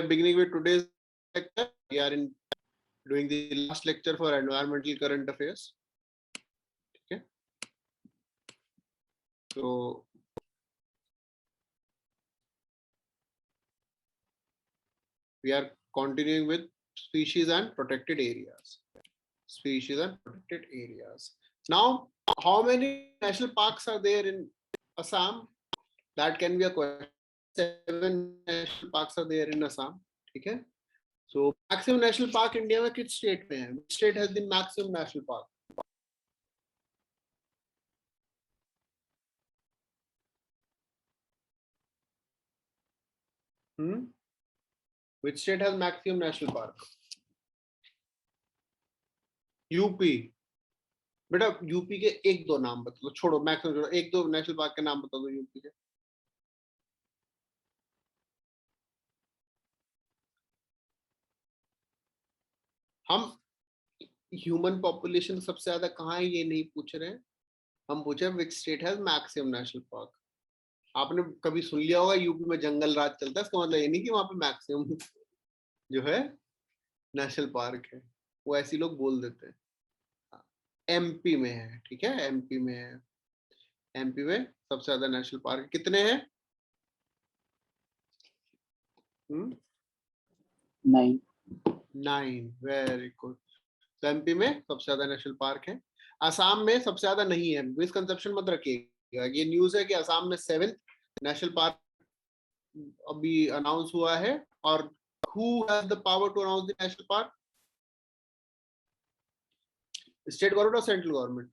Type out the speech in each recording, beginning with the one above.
are beginning with today's lecture. We are in doing the last lecture for environmental current affairs. Okay. So we are continuing with species and protected areas. Species and protected areas. Now, how many national parks are there in Assam? That can be a question. 7 national parks are there in Assam. Okay. So maximum national park India में किस state में है? Which state has the maximum national park? Which state has maximum national park? UP. बेटा UP के एक दो नाम बता दो, छोड़ो मैक्सिमम छोड़ो, एक दो नेशनल पार्क के नाम बता दो यूपी के. हम ह्यूमन पॉपुलेशन सबसे ज्यादा कहाँ है ये नहीं पूछ रहे हैं, हम पूछ रहे हैं which state has maximum national park. आपने कभी सुन लिया होगा यूपी में जंगल राज चलता है, इसका मतलब ये नहीं कि वहां पे मैक्सिमम जो है नेशनल पार्क है, वो ऐसे लोग बोल देते हैं. एमपी में है, ठीक है, एमपी में है. एमपी में सबसे ज्यादा नेशनल पार्क कितने हैं? 9. Very good. तो एमपी में सबसे ज्यादा नेशनल पार्क है. असम में सबसे ज्यादा नहीं है, मिसकंसेप्शन मत रखिएगा. ये न्यूज है कि असम में 7th नेशनल पार्क अभी अनाउंस हुआ है. और who has the power to announce the national park? State government or central government?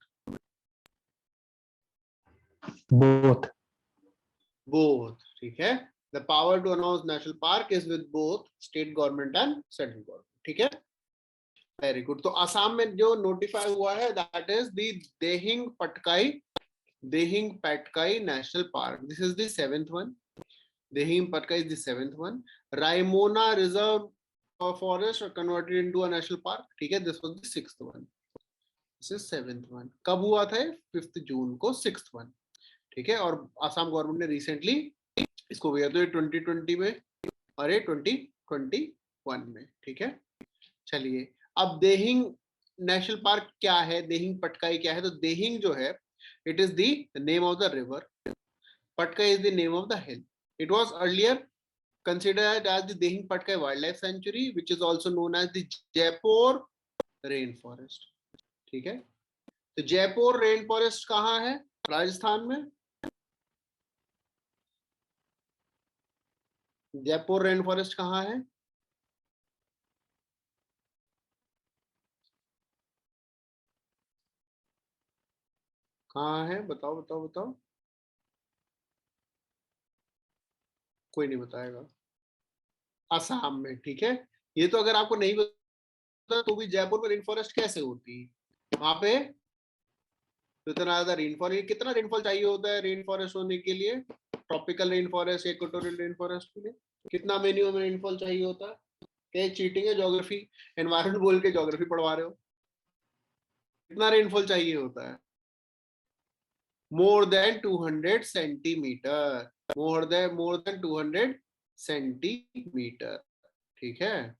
Both. ठीक है. The power to announce national park is with both state government and central government. ठीक है. Very good. तो असम में जो notify हुआ है that is the Dehing Patkai national park. This is the 7th one. Dehing Patkai is the 7th one. Raimona reserve forest converted into a national park. ठीक है, this was the 6th one. This is 7th one. कब हुआ था? 5 जून को 6th one. ठीक है. और Assam government ने रिसेंटली इसको किया तो 2020 में और ये 2021 में. ठीक है. चलिए, अब देहिंग नेशनल पार्क क्या है, देहिंग पटकाई क्या है? तो देहिंग जो है it is the name of the river, Patkai is the name of the hill. It was earlier considered as the Dehing Patkai Wildlife Sanctuary, which is also known as the Jaipur Rainforest. ठीक है. तो Jaipur rain forest कहाँ है? राजस्थान में. Jaipur rain forest कहाँ है? कहाँ है? बताओ बताओ बताओ. कोई नहीं बताएगा. असम में. ठीक है. ये तो अगर आपको नहीं पता तो भी जयपुर में रेन फॉरेस्ट कैसे होती है? वहां पे तो इतना ज्यादा रेनफॉल, कितना रेनफॉल चाहिए होता है रेन फॉरेस्ट होने के लिए? Tropical rain forest, equatorial rain forest के लिए कितना मिनिमम रेनफॉल चाहिए होता है? क्या चीटिंग है? ज्योग्राफी एनवायरमेंट बोल के ज्योग्राफी पढ़वा रहे हो. कितना रेनफॉल चाहिए होता है? More than 200 centimetre. More than 200 centimetre. ठीक है.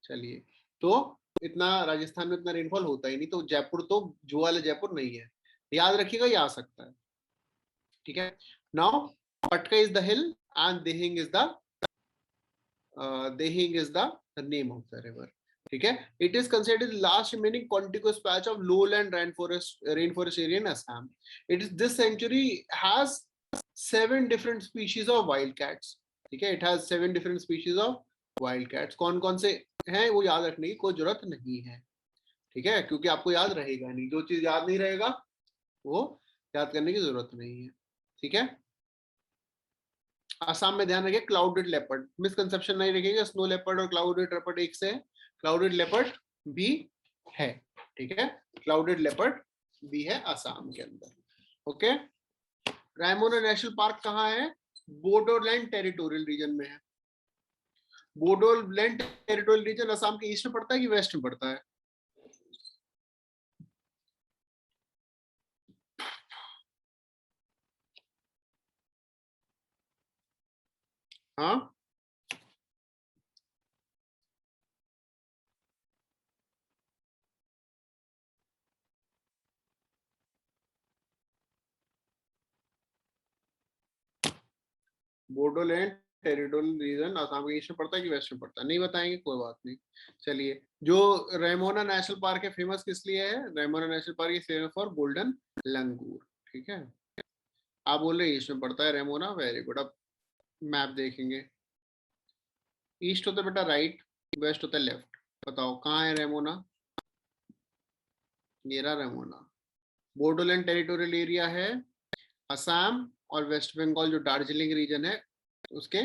चलिए, तो इतना राजस्थान में इतना रेनफॉल होता ही नहीं. तो जयपुर तो जो वाला जयपुर नहीं है, याद रखिएगा, ये आ सकता है. ठीक है. Now Patkai is the hill and Dehing is the name of the river. ठीक है. It is considered last remaining contiguous patch of lowland rainforest area in Assam. It is this sanctuary has 7 different species of wild cats. ठीक है. It has 7 different species of wild cats. कौन कौन से हैं वो याद रखने की कोई जरूरत नहीं है. ठीक है, क्योंकि आपको याद रहेगा नहीं. जो चीज याद नहीं रहेगा वो याद करने की जरूरत नहीं है. ठीक है. आसाम में ध्यान रखिए क्लाउडेड लेपर्ड. मिसकंसेप्शन नहीं रखिएगा, स्नो लेपर्ड और क्लाउडेड लेपर्ड एक से है. क्लाउडेड लेपर्ड भी है. ठीक है. क्लाउडेड लेपर्ड भी है आसाम के अंदर. ओके. रायमोना नेशनल पार्क कहाँ है? बोडोलैंड टेरिटोरियल रीजन में है. बोडोलैंड टेरिटोरियल रीजन असम के ईस्ट में पड़ता है कि वेस्ट में पड़ता है? हाँ बोडोलैंड टेरिटोरियल रीजन असम के ईस्ट में पड़ता है कि वेस्ट में पड़ता है, नहीं बताएंगे, कोई बात नहीं। चलिए, जो रेमोना नेशनल पार्क है फेमस किस लिए है? Raimona national park is famous for golden langur. ठीक है, आप बोल रहे ईस्ट में पड़ता है रेमोना, वेरी गुड। अब मैप देखेंगे, ईस्ट होता है बेटा राइट, वेस्ट होता है लेफ्ट। बताओ कहाँ है रेमोना? ये रहा रेमोना। बोडोलैंड टेरिटोरियल एरिया है असम और वेस्ट बंगाल, जो दार्जिलिंग रीजन है उसके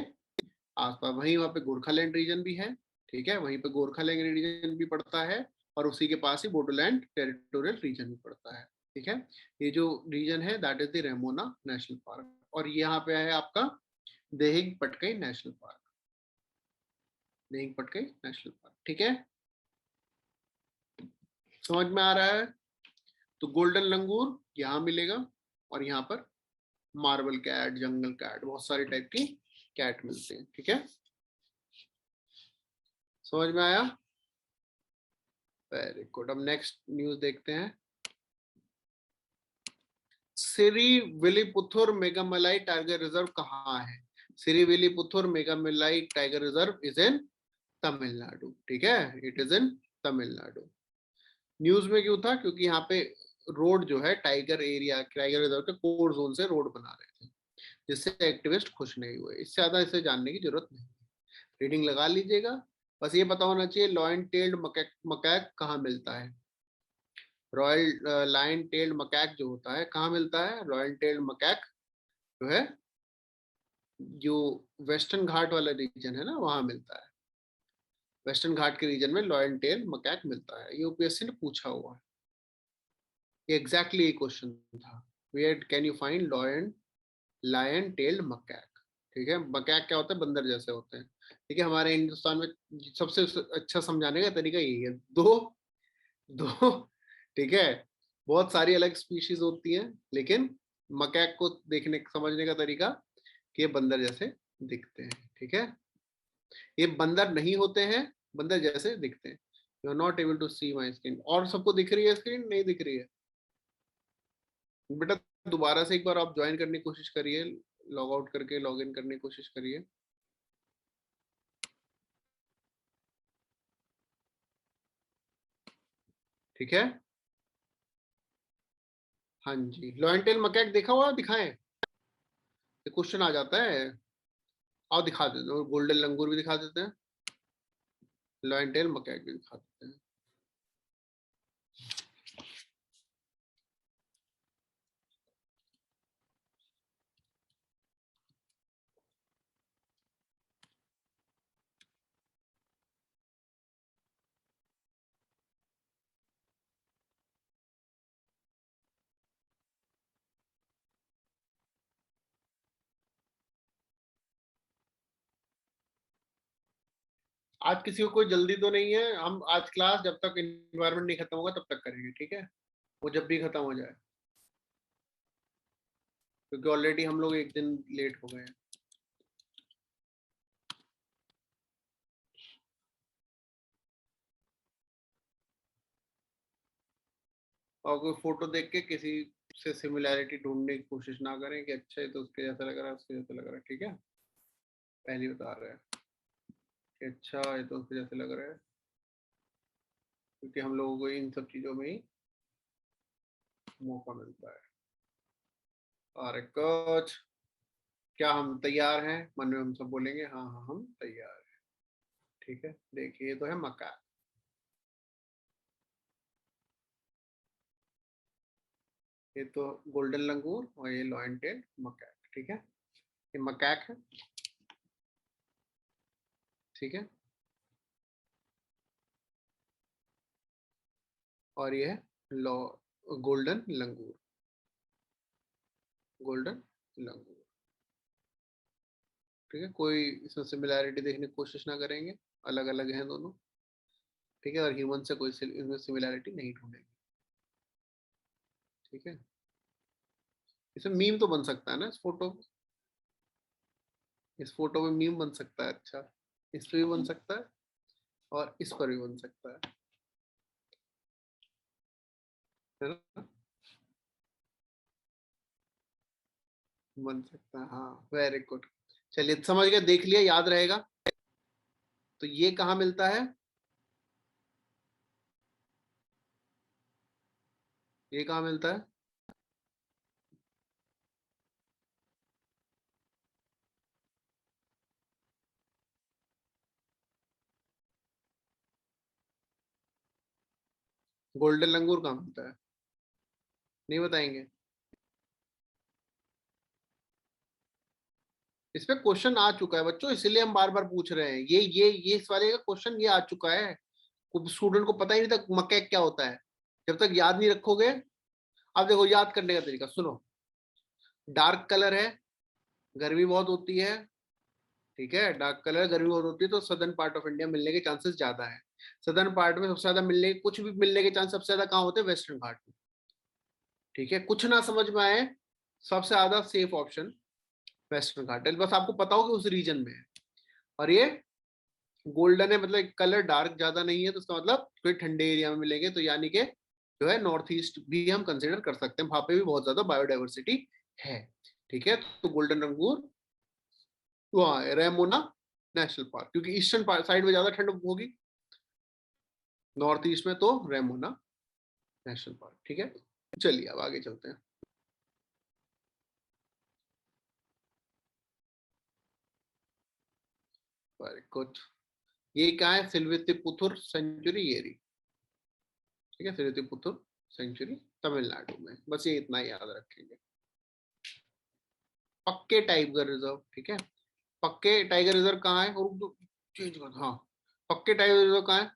आसपास। वहीं वहाँ पे गोरखालैंड रीजन भी है, ठीक है, वहीं पे गोरखालैंड रीजन भी पड़ता है, और उसी के पास ही बोडोलैंड टेरिटोरियल रीजन भी पड़ता है। ठीक है, ये जो रीजन है that is the Raimona national park, और यहाँ पे है आपका Dehing Patkai national park, Dehing Patkai national park. ठीक है, समझ में आ रहा है? तो गोल्डन लंगूर यहाँ मिलेगा, और यहाँ पर मार्बल कैट, जंगल कैट, बहुत सारी टाइप की कैट मिलते हैं। ठीक है, समझ में आया? Very good. अब नेक्स्ट न्यूज देखते हैं। Srivilliputhur Megamalai tiger reserve कहाँ है? Srivilliputhur Megamalai tiger reserve is in Tamil Nadu. ठीक है, it is in Tamil Nadu. News में क्यों था? क्योंकि यहाँ पे रोड जो है टाइगर एरिया, टाइगर रिजर्व के कोर जोन से रोड बना रहे थे, जिससे एक्टिविस्ट खुश नहीं हुए। इससे ज्यादा इसे जानने की जरूरत नहीं, रीडिंग लगा लीजिएगा। बस ये पता होना चाहिए लॉयन टेल्ड मकैक, मकैक कहाँ मिलता है। रॉयल लायन टेल्ड मकैक जो होता है कहाँ मिलता है? रॉयल टेल्ड मकैक जो है, जो वेस्टर्न घाट वाला रीजन है ना, वहां मिलता है। वेस्टर्न घाट के रीजन में लॉयन टेल मकैक मिलता है। ये यूपीएससी ने पूछा हुआ है, ये एग्जैक्टली एक क्वेश्चन था, where can you find lion tailed macaque. ठीक है, मकैक क्या होता है? बंदर जैसे होते हैं। ठीक है, हमारे हिंदुस्तान में सबसे अच्छा समझाने का तरीका यही है, दो दो ठीक है, बहुत सारी अलग स्पीशीज होती हैं, लेकिन मकैक को देखने समझने का तरीका कि ये बंदर जैसे दिखते हैं। ठीक है, ये बंदर नहीं होते हैं, बंदर जैसे दिखते हैं। You are not able to see my screen. और सबको दिख रही है स्क्रीन? नहीं दिख रही है बेटा, दोबारा से एक बार आप ज्वाइन करने की कोशिश करिए, लॉग आउट करके लॉग इन करने की कोशिश करिए। ठीक है, हाँ जी, लॉयन टेल मकैक देखा हुआ? दिखाएं, क्वेश्चन आ जाता है। आओ दिखा देते हैं, गोल्डन लंगूर भी दिखा देते हैं, लॉयन टेल मकैक भी दिखा देते हैं। आज किसी को कोई जल्दी तो नहीं है, हम आज क्लास जब तक इन्वायरमेंट नहीं खत्म होगा तब तक करेंगे। ठीक है, वो जब भी खत्म हो जाए, क्योंकि ऑलरेडी हम लोग एक दिन लेट हो गए हैं। और कोई फोटो देख के किसी से सिमिलैरिटी ढूंढने की कोशिश ना करें कि अच्छा है तो उसके जैसा लग रहा है, उसके जैसा लग रहा है। ठीक है, पहले बता रहे हैं कि अच्छा है तो उसके जैसे लग रहा है, क्योंकि हम लोगों को इन सब चीजों में ही मौका मिलता है। और कुछ, क्या हम तैयार हैं? मन में हम सब बोलेंगे हाँ हाँ हम तैयार हैं। ठीक है, देखिए ये तो है मका, ये तो गोल्डन लंगूर, और ये लॉयन टेल मकैक। ठीक है, ये मकैक है। ठीक है, और ये है लॉ गोल्डन लंगूर, गोल्डन लंगूर। ठीक है, कोई इसमें सिमिलैरिटी देखने की कोशिश ना करेंगे, अलग अलग हैं दोनों। ठीक है, और ह्यूमन से कोई इसमें सिमिलैरिटी नहीं ढूंढेंगे। ठीक है, इसमें मीम तो बन सकता है ना इस फोटो। इस फोटो में मीम बन सकता है। अच्छा, इस पे भी बन सकता है और इस पर भी बन सकता है ना? बन सकता है, हाँ, वेरी गुड। चलिए समझ गए, देख लिया, याद रहेगा। तो ये कहाँ मिलता है? ये कहाँ मिलता है? गोल्डन लंगूर कहाँ मिलता है? नहीं बताएंगे? इस पे क्वेश्चन आ चुका है बच्चों, इसलिए हम बार बार पूछ रहे हैं। ये इस वाले का क्वेश्चन ये आ चुका है। स्टूडेंट को पता ही नहीं था मकैक क्या होता है, जब तक याद नहीं रखोगे। अब देखो याद करने का तरीका सुनो। डार्क कलर है, गर्मी बहुत होती है, ठीक है, डार्क कलर गर्मी बहुत होती है, तो सदर्न पार्ट ऑफ इंडिया मिलने के चांसेस ज्यादा है। सदर्न पार्ट में सबसे ज्यादा मिलने, कुछ भी मिलने के चांस सबसे ज्यादा कहाँ होते हैं? वेस्टर्न घाट में। ठीक है, कुछ ना समझ में आए, सबसे ज्यादा सेफ ऑप्शन वेस्टर्न घाट है, बस आपको पता हो कि उस रीजन में है। और ये गोल्डन है, मतलब कलर डार्क ज्यादा नहीं है, तो उसका मतलब कोई ठंडे एरिया में मिलेंगे, तो यानी कि जो है नॉर्थ ईस्ट भी हम कंसिडर कर सकते हैं, वहां पे भी बहुत ज्यादा बायोडाइवर्सिटी है। ठीक है, तो गोल्डन अंगूर वहाँ है, रेमोना नेशनल पार्क, क्योंकि ईस्टर्न साइड में ज्यादा ठंड होगी, नॉर्थ ईस्ट में तो रेमोना नेशनल पार्क। ठीक है, चलिए अब आगे चलते हैं। Very good. ये क्या है? सिल्वितिपुथुर सेंचुरी, ये रही। ठीक है, सिल्वितिपुथुर सेंचुरी तमिलनाडु में, बस ये इतना ही याद रखेंगे। पक्के टाइगर रिजर्व, ठीक है, पक्के टाइगर रिजर्व कहाँ है? और चेंज कर, हाँ, पक्के टाइगर रिजर्व कहाँ है?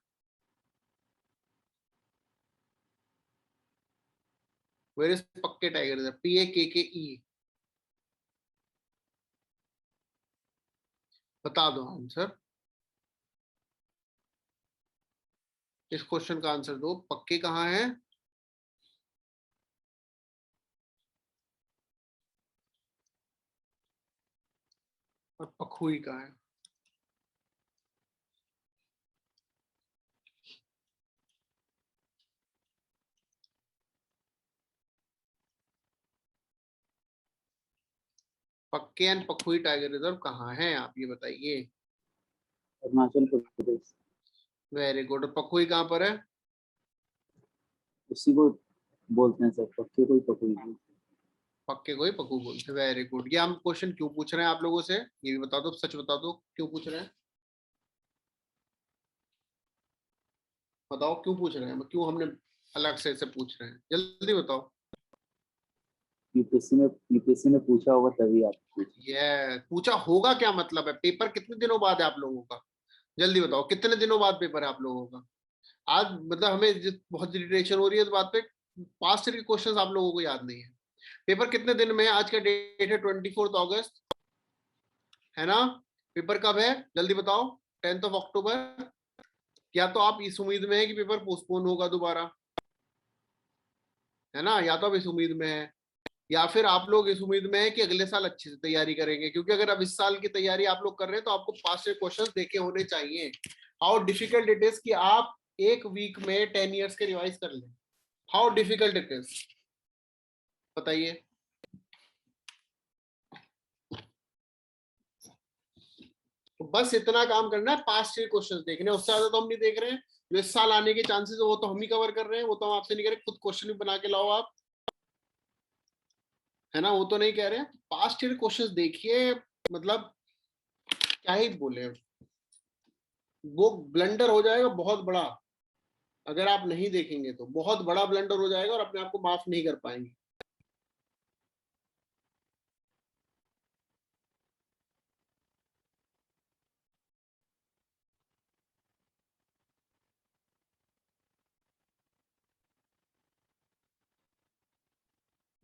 वेयर इज पक्के टाइगर रिजर्व? PAKKE, बता दो आंसर, इस क्वेश्चन का आंसर दो, पक्के कहाँ है? और पखुई कहाँ है? पक्के एंड पखुई टाइगर रिजर्व कहाँ है, आप ये बताइए। अरुणाचल प्रदेश। Very good. पखुई कहाँ पर है? उसी को बोलते हैं सर, पक्के कोई पकड़ी नहीं। पक्के को ही पक्कू बोलते हैं। Very good. ये हम क्वेश्चन क्यों पूछ रहे हैं आप लोगों से, ये भी बता दो, सच बता दो क्यों पूछ रहे हैं, बताओ क्यों पूछ रहे हैं, क्यों हमने अलग से ऐसे पूछ रहे हैं, जल्दी बताओ। यूपीएससी ने पूछा होगा तभी आप पूछे। ये पूछा होगा क्या मतलब है? पेपर कितने दिनों बाद है आप लोगों का? जल्दी बताओ, कितने दिनों बाद पेपर है आप लोगों का? आज मतलब हमें बहुत इरिटेशन हो रही है इस बात पे, पास्ट के क्वेश्चंस आप लोगों को याद नहीं है। पेपर कितने दिन में है? आज का डेट है 24 अगस्त, है ना? पेपर कब है जल्दी बताओ? 10 अक्टूबर। या तो आप इस उम्मीद में है कि पेपर पोस्टपोन होगा दोबारा, है ना, या तो आप इस उम्मीद में है, या फिर आप लोग इस उम्मीद में है कि अगले साल अच्छे से तैयारी करेंगे, क्योंकि अगर अब इस साल की तैयारी आप लोग कर रहे हैं तो आपको पास से क्वेश्चंस देखे होने चाहिए। हाउ डिफिकल्ट इट इज कि आप एक वीक में 10 years के रिवाइज कर लें, हाउ डिफिकल्ट इट इज, बताइए। तो बस इतना काम करना है, पास्ट ईयर क्वेश्चंस देखने, उससे ज्यादा तो हम नहीं देख रहे हैं। जो इस साल आने के चांसेस है वो तो हम ही कवर कर रहे हैं, वो तो हम आपसे नहीं कर रहे, खुद क्वेश्चन भी बना के लाओ आप, है ना, वो तो नहीं कह रहे हैं। पास्ट ईयर क्वेश्चंस देखिए, मतलब क्या ही बोले, वो ब्लंडर हो जाएगा बहुत बड़ा, अगर आप नहीं देखेंगे तो बहुत बड़ा ब्लंडर हो जाएगा और अपने आप को माफ नहीं कर पाएंगे।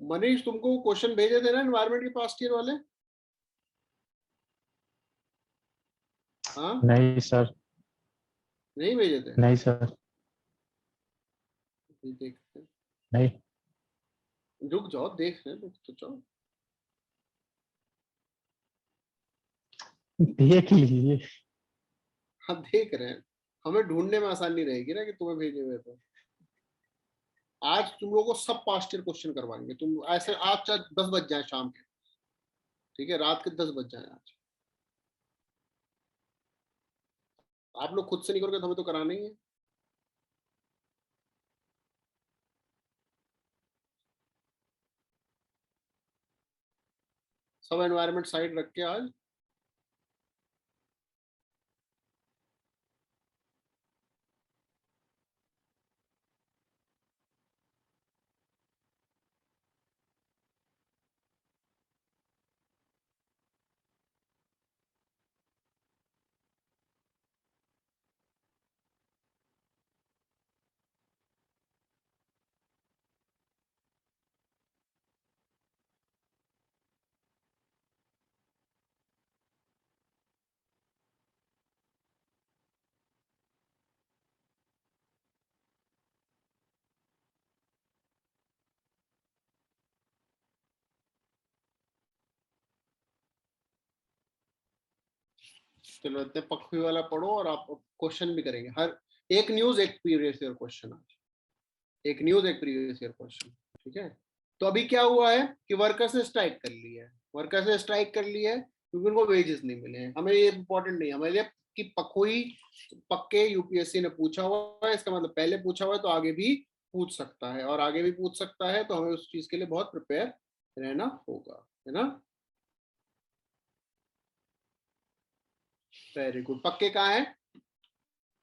मनीष, तुमको क्वेश्चन भेजे थे ना एनवायरमेंट के पास्ट ईयर वाले? हाँ, नहीं सर। नहीं भेजे थे? नहीं सर। देखते हैं। नहीं। रुक जाओ, देख रहे हैं, रुक तो जाओ। देख लीजिए। हाँ देख रहे हैं, हमें ढूंढने में आसानी रहेगी ना कि तुम्हें भेजे हुए तो। आज तुम लोगों को सब पास्ट ईयर क्वेश्चन करवाएंगे, तुम ऐसे आज चाहे 10 बज जाए शाम के, ठीक है, रात के 10 बज जाए आज, आप लोग खुद से नहीं करोगे तो हमें तो कराना ही है। सब एनवायरनमेंट साइड रख के आज चलो इतने पखवी वाला पढ़ो, और आप क्वेश्चन भी करेंगे हर एक न्यूज एक प्रीवियस ईयर क्वेश्चन, आज एक न्यूज एक प्रीवियस ईयर क्वेश्चन, ठीक है। तो अभी क्या हुआ है कि वर्कर्स ने स्ट्राइक कर ली है, वर्कर्स ने स्ट्राइक कर ली है क्योंकि उनको वेजेस नहीं मिले हैं। हमें ये इंपॉर्टेंट नहीं है हमारे लिए कि पखुई पक्के यूपीएससी ने पूछा हुआ है, इसका मतलब पहले पूछा हुआ है तो आगे भी पूछ सकता है, और आगे भी पूछ सकता है, तो हमें उस चीज के लिए बहुत प्रिपेयर रहना होगा, है ना। Very good. पक्के कहाँ है?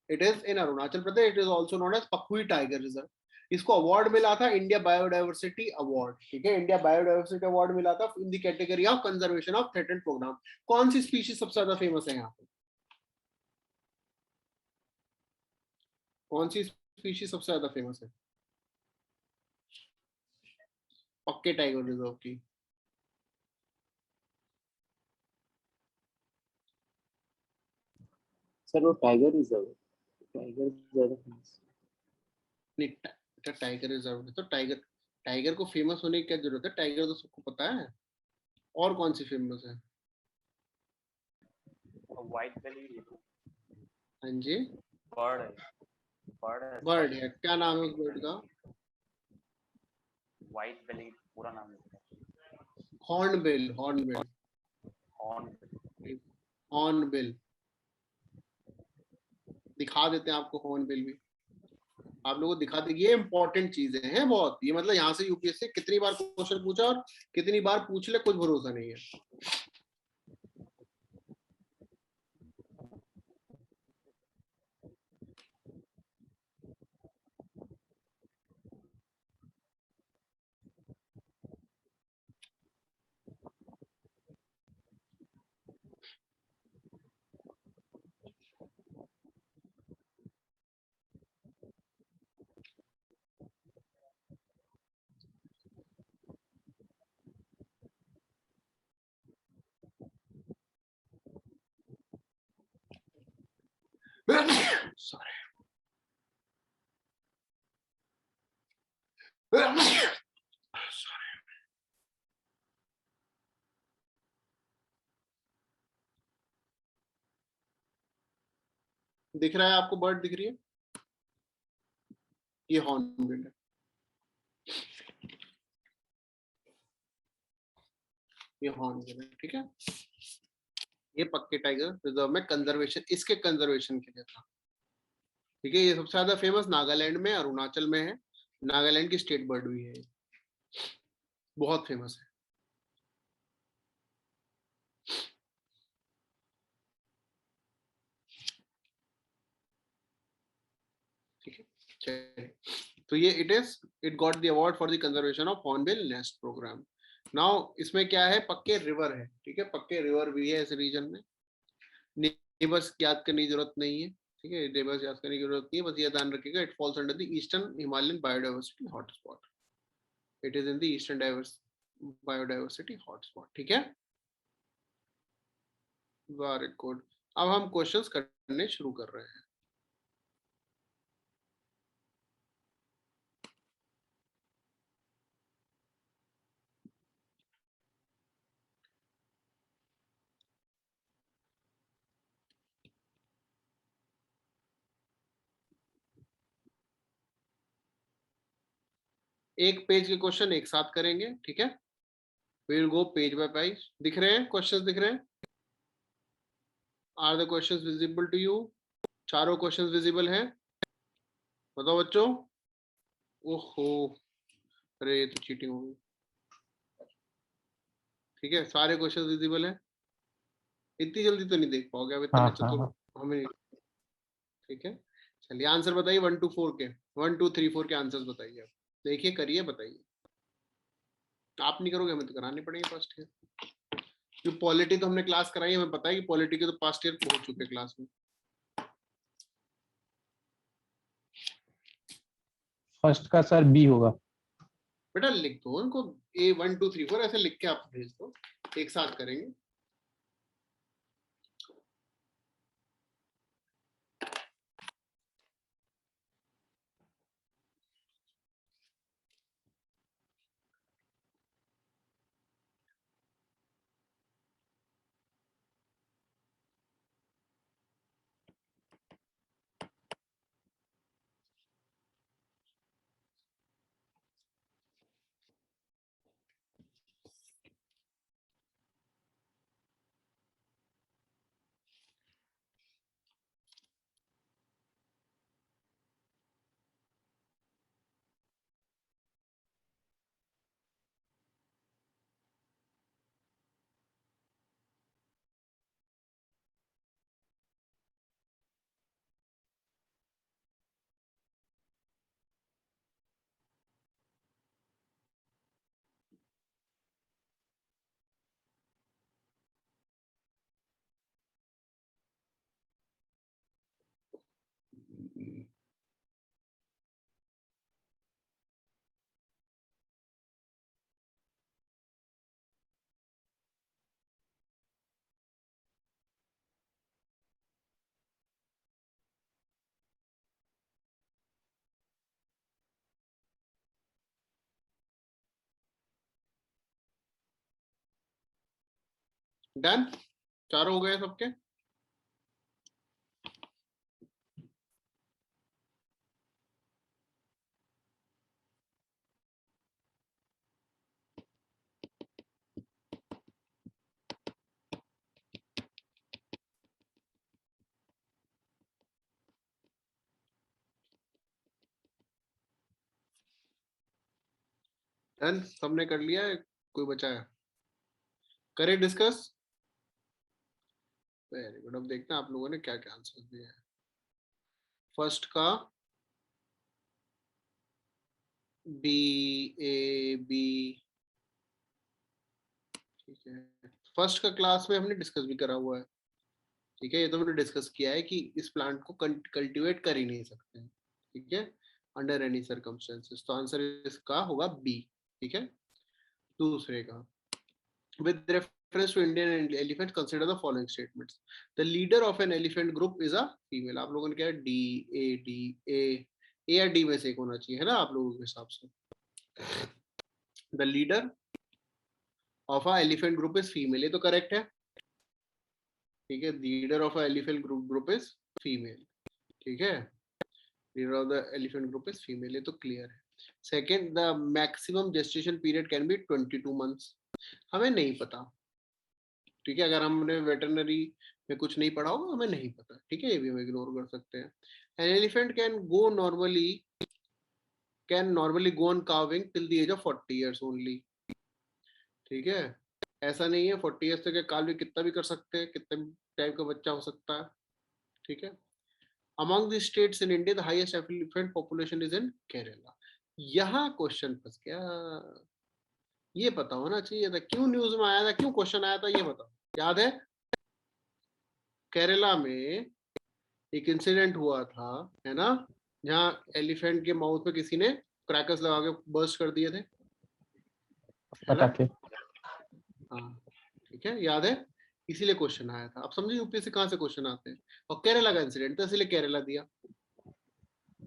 It is in Arunachal Pradesh, it is also known as Pakhui tiger reserve. इसको अवार्ड मिला था इंडिया बायोडाइवर्सिटी अवार्ड, ठीक है, इंडिया बायोडाइवर्सिटी अवार्ड मिला था in the category of conservation of threatened programme. कौन सी स्पीशीज सबसे ज्यादा फेमस है यहाँ पे? कौन सी स्पीशीज सबसे ज्यादा फेमस है पक्के टाइगर रिजर्व की? सर वो टाइगर रिजर्व है, टाइगर ज्यादा famous नहीं, टाइगर रिजर्व है तो टाइगर, टाइगर को फेमस होने की क्या जरूरत है, टाइगर तो सबको पता है। और कौन सी फेमस है? व्हाइट बेली हाँ जी, बर्ड है, बर्ड है, बर्ड है, क्या नाम है उस बर्ड का? व्हाइट बेली पूरा नाम है, हॉर्नबिल, हॉर्नबिल, हॉर्न। हॉर्नबिल। दिखा देते हैं आपको हॉर्नबिल भी, आप लोगों को दिखा देंगे। ये इंपॉर्टेंट चीजें हैं बहुत, ये मतलब यहाँ से यूपीएससी कितनी बार क्वेश्चन पूछा और कितनी बार पूछ ले कुछ भरोसा नहीं है। Sorry. दिख रहा है आपको, बर्ड दिख रही है, ये हॉर्नबिल है, ये हॉर्नबिल है, ठीक है। ये पक्के टाइगर रिजर्व में कंजर्वेशन, इसके कंजर्वेशन के लिए था, ठीक है। ये सबसे ज्यादा फेमस नागालैंड में, अरुणाचल में है, नागालैंड की स्टेट बर्ड भी है, बहुत फेमस है, ठीक है। चलिए, तो ये it got the award for the conservation of hornbill nest programme. Now इसमें क्या है, पक्के रिवर है, ठीक है, पक्के रिवर भी है इस रीजन में। नेबर्स याद करने की जरूरत नहीं है, ठीक है, नेबर्स याद करने की जरूरत नहीं है, बस ये ध्यान रखिएगा it falls under the eastern Himalayan biodiversity hotspot, it is in the eastern biodiversity hotspot, ठीक है। Very good. अब हम क्वेश्चंस करने शुरू कर रहे हैं। एक पेज के क्वेश्चन एक साथ करेंगे, ठीक है। Will go page by page. दिख रहे हैं क्वेश्चंस, दिख रहे हैं? Are the questions visible to you? चारों क्वेश्चंस विजिबल हैं? बताओ बच्चों। ओहो, अरे ये तो चीटिंग हो गई। ठीक है, सारे क्वेश्चंस विजिबल हैं। इतनी जल्दी तो नहीं देख पाओगे, अब इतने हाँ चतुर हाँ हमें नहीं। ठीक है, चलिए आंसर बताइए 1 to 4 के, 1 2 3 4 के आंसर्स बताइए। देखिए, करिए, बताइए। आप नहीं करोगे, हमें तो करानी पड़ेगी फर्स्ट ईयर। जो पॉलिटी तो हमने क्लास कराई, हमें पता है कि पॉलिटी के तो पास्ट ईयर पहुंच चुके क्लास में। फर्स्ट का सर बी होगा। बेटा लिख दो उनको, ए 1 2 3 4 ऐसे लिख के आप भेज दो, एक साथ करेंगे। डन, चारों हो गए सबके। डन, सबने कर लिया है? कोई बचा है? करें डिस्कस। Very good. अब देखते हैं आप लोगों ने क्या क्या आंसर दिए हैं। फर्स्ट का बी, ए बी, ठीक है। फर्स्ट का क्लास में हमने डिस्कस भी करा हुआ है, ठीक है। ये तो हमने डिस्कस किया है कि इस प्लांट को कल्टीवेट कर ही नहीं सकते हैं, ठीक है, अंडर एनी सर्कमस्टेंसेस। तो आंसर इसका होगा बी, ठीक है। दूसरे का, with reference to Indian elephant, consider the following statements. The leader of an elephant group is a female. आप लोगों ने क्या डी, ए या डी में से एक होना चाहिए, है ना, आप लोगों के हिसाब से। The leader of a elephant group is female, ये तो करेक्ट है, ठीक है। Leader of a elephant group is female, ठीक है। Leader of the elephant group is female, ये तो क्लियर है। Second, the maximum gestation period can be 22 months. हमें नहीं पता, ठीक है। अगर हमने वेटरनरी में कुछ नहीं पढ़ा होगा, हमें नहीं पता, ठीक है, ये भी हम इग्नोर कर सकते हैं। An elephant can normally go on calving till the age of 40 years only, ठीक है। ऐसा नहीं है 40 इयर्स तक कार्विंग कितना भी कर सकते हैं, कितने टाइप का बच्चा हो सकता है, ठीक है। Among the states in India the highest elephant population is in Kerala. यहाँ क्वेश्चन फंस गया, ये पता होना चाहिए था, क्यों न्यूज में आया था, क्यों क्वेश्चन आया था, ये बताओ। याद है केरला में एक इंसिडेंट हुआ था, है ना, जहाँ एलिफेंट के माउथ पे किसी ने क्रैकर्स लगा के बर्स्ट कर दिए थे, है ना? पटाखे। हाँ, ठीक है, याद है, इसीलिए क्वेश्चन आया था। अब समझिए यूपीएससी कहाँ से क्वेश्चन आते हैं, और केरला का इंसिडेंट था, इसलिए केरला दिया।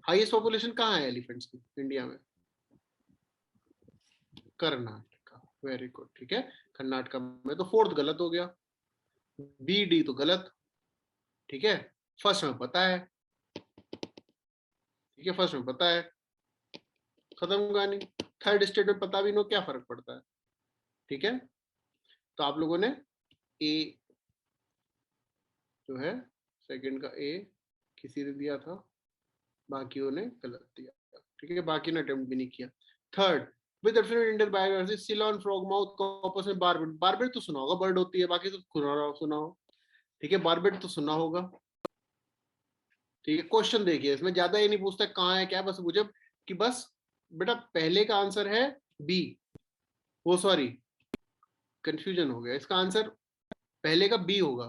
हाईएस्ट पॉपुलेशन कहाँ है एलिफेंट्स की इंडिया में? कर्नाटका, वेरी गुड, ठीक है। कर्नाटका में, तो फोर्थ गलत हो गया, बी डी तो गलत, ठीक है। फर्स्ट में पता है, ठीक है, फर्स्ट में पता है, खत्म कहानी। थर्ड स्टेट में पता भी नो क्या फर्क पड़ता है, ठीक है। तो आप लोगों ने ए जो है सेकंड का ए किसी ने दिया था, बाकियों ने गलत दिया, ठीक है, बाकी ने अटेम्प्ट भी नहीं किया। Third, with definite Indian biography Ceylon frogmouth corpus में बारबेट, बारबेट तो सुना होगा, बर्ड होती है, बाकी तो सुना हो, ठीक है, बारबेट तो सुना होगा, ठीक है। क्वेश्चन देखिए, इसमें ज्यादा ये नहीं पूछता कहाँ है क्या, बस मुझे कि बस बेटा पहले का आंसर है बी, वो सॉरी कंफ्यूजन हो गया, इसका आंसर पहले का बी होगा,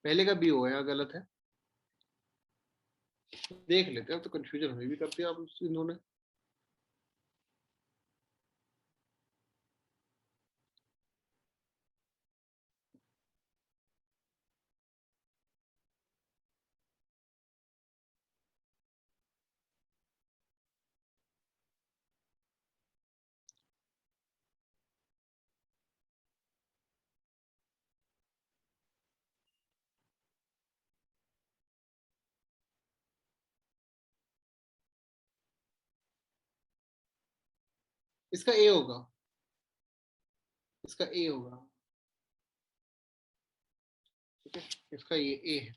पहले का बी होगा, यहाँ गलत है, देख लेते हैं, तो कंफ्यूजन हुई भी करती है आप इन्होंने। इसका ए होगा, इसका ए होगा, ठीक है, इसका ये ए है,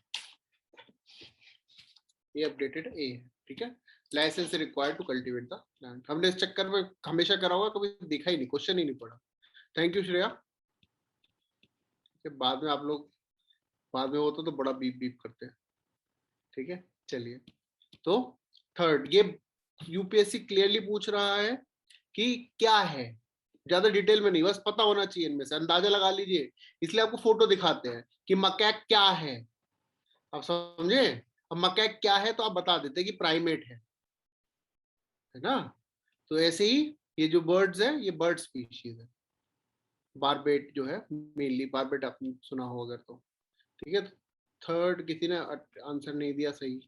ये अपडेटेड ए है, ठीक है। Licence required to cultivate the land, हमने इस चक्कर में हमेशा करा होगा, कभी देखा ही नहीं, क्वेश्चन ही नहीं पड़ा। थैंक यू श्रेया, बाद में आप लोग बाद में होता तो बड़ा बीप बीप करते हैं, ठीक है। चलिए, तो थर्ड, ये यूपीएससी क्लियरली पूछ रहा है कि क्या है, ज्यादा डिटेल में नहीं, बस पता होना चाहिए, इनमें से अंदाजा लगा लीजिए, इसलिए आपको फोटो दिखाते हैं कि मकैक क्या है, आप समझे। अब मकैक क्या है तो आप बता देते कि प्राइमेट है ना। तो ऐसे ही ये जो बर्ड्स है, ये बर्ड स्पीशीज है, बारबेट जो है, मेनली बारबेट आपने सुना हो अगर तो, ठीक है। थर्ड किसी ने आंसर नहीं दिया सही।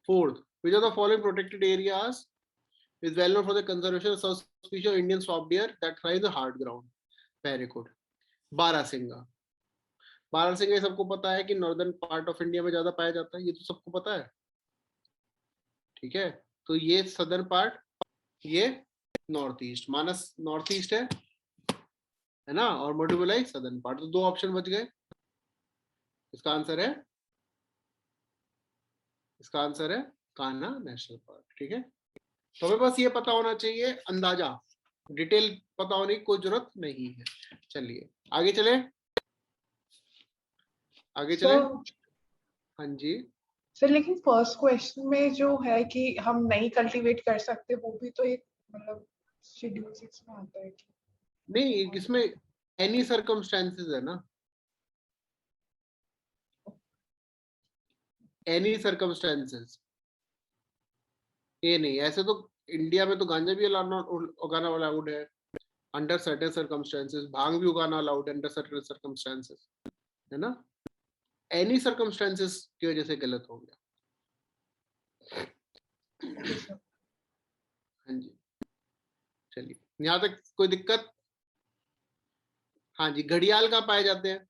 Fourth, which of the following protected areas is well known for the conservation of some species of Indian swamp deer that thrive in the hard ground? Very good. Barasingha, barasingha ये सबको पता है कि नॉर्दर्न पार्ट ऑफ इंडिया में ज्यादा पाया जाता है, ये तो सबको पता है, ठीक है। तो ये सदर्न पार्ट, ये नॉर्थ ईस्ट, मानस नॉर्थ ईस्ट है ना, और मधुबलाई सदर्न पार्ट, तो दो ऑप्शन बच गए। इसका आंसर है, इसका आंसर है कान्हा नेशनल पार्क, ठीक है। तो हमें बस ये पता होना चाहिए, अंदाजा, डिटेल पता होने की कोई जरूरत नहीं है। चलिए आगे चले, आगे चले। सर हाँ जी, सर लेकिन फर्स्ट क्वेश्चन में जो है कि हम नहीं कल्टीवेट कर सकते, वो भी तो एक मतलब शेड्यूल 6 में आता है कि नहीं इसमें एनी सर्कमस्टेंसेस है ना, एनी सर्कमस्टेंसेस, ये नहीं, ऐसे तो इंडिया में तो गांजा भी उगाना अलाउड है अंडर सर्टेन सर्कमस्टेंसेस, भांग भी उगाना अलाउड है अंडर सर्टेन सर्कमस्टेंसेस, है ना। एनी सर्कमस्टेंसेस की वजह से गलत हो गया। हाँ जी, चलिए यहाँ तक कोई दिक्कत। हाँ जी, घड़ियाल कहाँ पाए जाते हैं,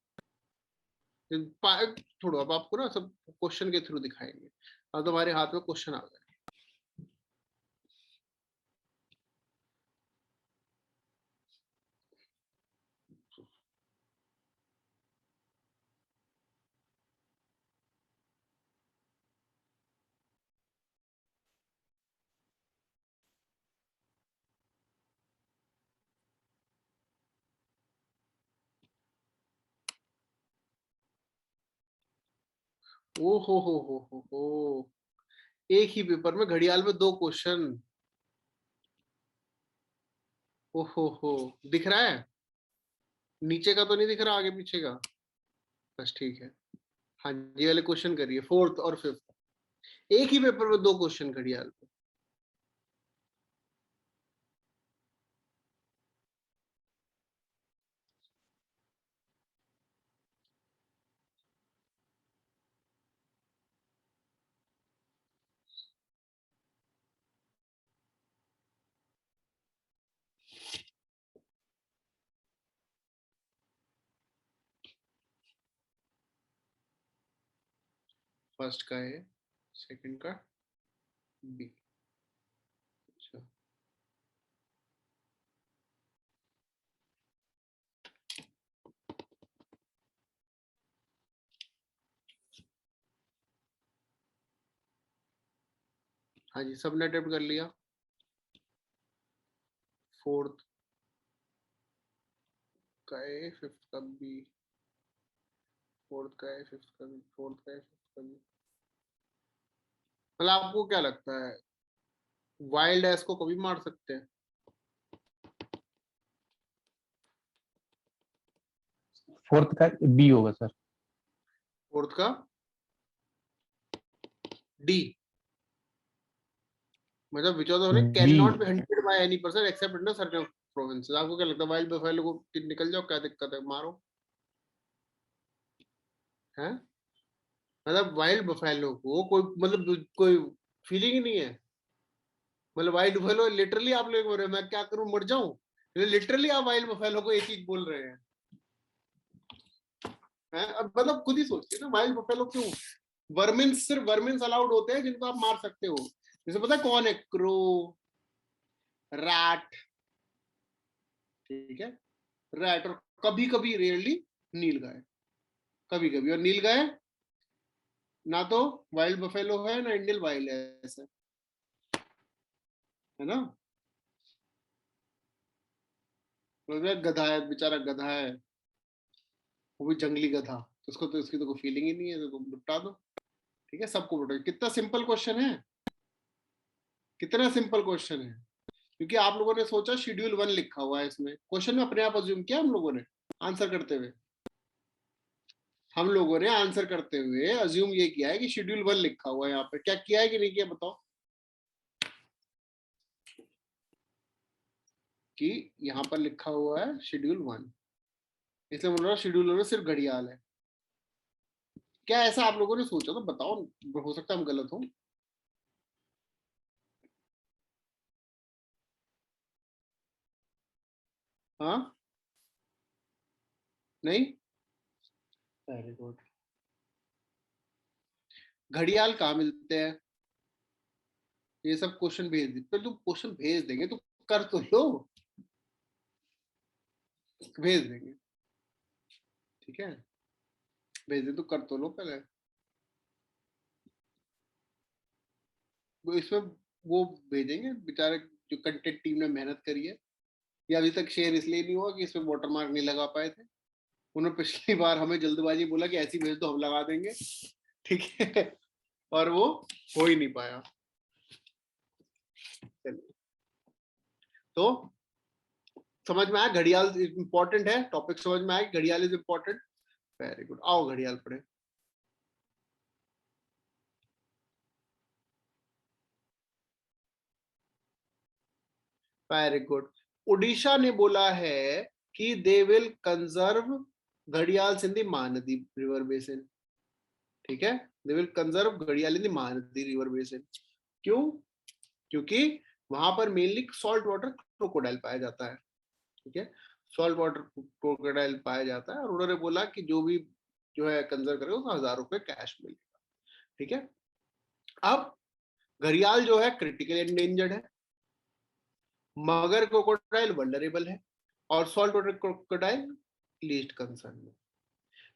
छोड़ो, अब आपको ना सब क्वेश्चन के थ्रू दिखाएंगे, अब तुम्हारे हाथ में क्वेश्चन आ गए। ओ हो, एक ही पेपर में घड़ियाल में दो क्वेश्चन, ओ हो, दिख रहा है, नीचे का तो नहीं दिख रहा, आगे पीछे का, बस ठीक है। हाँ जी, वाले क्वेश्चन करिए, फोर्थ और फिफ्थ, एक ही पेपर में दो क्वेश्चन घड़ियाल पे। फर्स्ट का है, सेकंड का बी, अच्छा हाँ जी, सबने अटेम्प्ट कर लिया। फोर्थ का ए, फिफ्थ का बी, फोर्थ का ए, फिफ्थ का बी, फोर्थ का ए, फिफ्थ का बी। मतलब आपको क्या लगता है वाइल्ड एस को कभी मार सकते हैं? फोर्थ का बी होगा सर। फोर्थ का डी, मतलब which of the can be. Not be hunted by any person except in certain provinces. आपको क्या लगता है वाइल्ड बफेलो को निकल जाओ, क्या दिक्कत है, मारो हैं? मतलब वाइल्ड बफेलो को कोई मतलब कोई फीलिंग ही नहीं है। मतलब वाइल्ड बफेलो लिटरली आप लोग बोल रहे हैं मैं क्या करूं, मर जाऊं? लिटरली आप वाइल्ड बफेलो को एक चीज बोल रहे हैं। अब मतलब खुद ही सोचिए ना, वाइल्ड बफेलो क्यों? वर्मिन, सिर्फ वर्मिन अलाउड होते हैं जिनको आप मार सकते हो। जैसे पता है कौन है? क्रो, रैट, ठीक है, रैट, और कभी कभी रेयरली नील गाय, कभी कभी। और नील गाय ना तो वाइल्ड बफेलो है ना इंडियन वाइल्ड है ना। गधा है बेचारा, गधा है, वो भी जंगली गधा, तो उसको तो उसकी तो कोई फीलिंग ही नहीं है, तो निपटा दो। ठीक है, सबको बटो। कितना सिंपल क्वेश्चन है, कितना सिंपल क्वेश्चन है। क्योंकि आप लोगों ने सोचा शेड्यूल 1 लिखा हुआ है इसमें, क्वेश्चन में अपने आप अज्यूम किया हम लोगों ने आंसर करते हुए। हम लोगों ने आंसर करते हुए अज्यूम ये किया है कि शेड्यूल 1 लिखा हुआ है यहाँ पे। क्या किया है कि नहीं किया बताओ? कि यहाँ पर लिखा हुआ है शेड्यूल 1, इसलिए बोल रहा हूँ शेड्यूल 1 में सिर्फ घड़ियाल है। क्या ऐसा आप लोगों ने सोचा? तो बताओ, हो सकता है हम गलत हो। हाँ, नहीं, वेरी गुड। घड़ियाल कहाँ मिलते हैं? ये सब क्वेश्चन भेज दे, तो तुम क्वेश्चन भेज देंगे तो कर तो लो, भेज देंगे, ठीक है, भेज दे तो कर तो लो पहले। वो इसमें वो भेजेंगे बेचारे, जो कंटेंट टीम ने मेहनत करी है। ये अभी तक शेयर इसलिए नहीं हुआ कि इसमें वाटरमार्क नहीं लगा पाए थे। उन्होंने पिछली बार हमें जल्दबाजी बोला कि ऐसी भेज दो हम लगा देंगे, ठीक है, और वो हो ही नहीं पाया। चलिए, तो समझ में आया घड़ियाल इंपॉर्टेंट है, टॉपिक समझ में आया घड़ियाल इज इंपॉर्टेंट। वेरी गुड, आओ घड़ियाल पढ़े। Very good. उड़ीसा ने बोला है कि दे विल कंजर्व घड़ियाल in the Mahanadi river basin. ठीक है, दे विल कंजर्व घड़ियाल in the Mahanadi river basin. क्यों? क्योंकि वहां पर मेनली सॉल्ट वाटर क्रोकोडाइल पाया जाता है। ठीक है, सॉल्ट वाटर क्रोकोडाइल पाया जाता है, और उन्होंने बोला कि जो भी जो है कंजर्व करेगा उसको 1000 रुपए कैश मिलेगा। ठीक है, अब घड़ियाल जो है क्रिटिकली एंडेंजर्ड है, मगर क्रोकोडाइल वल्नरेबल है, और salt water crocodile least concern है।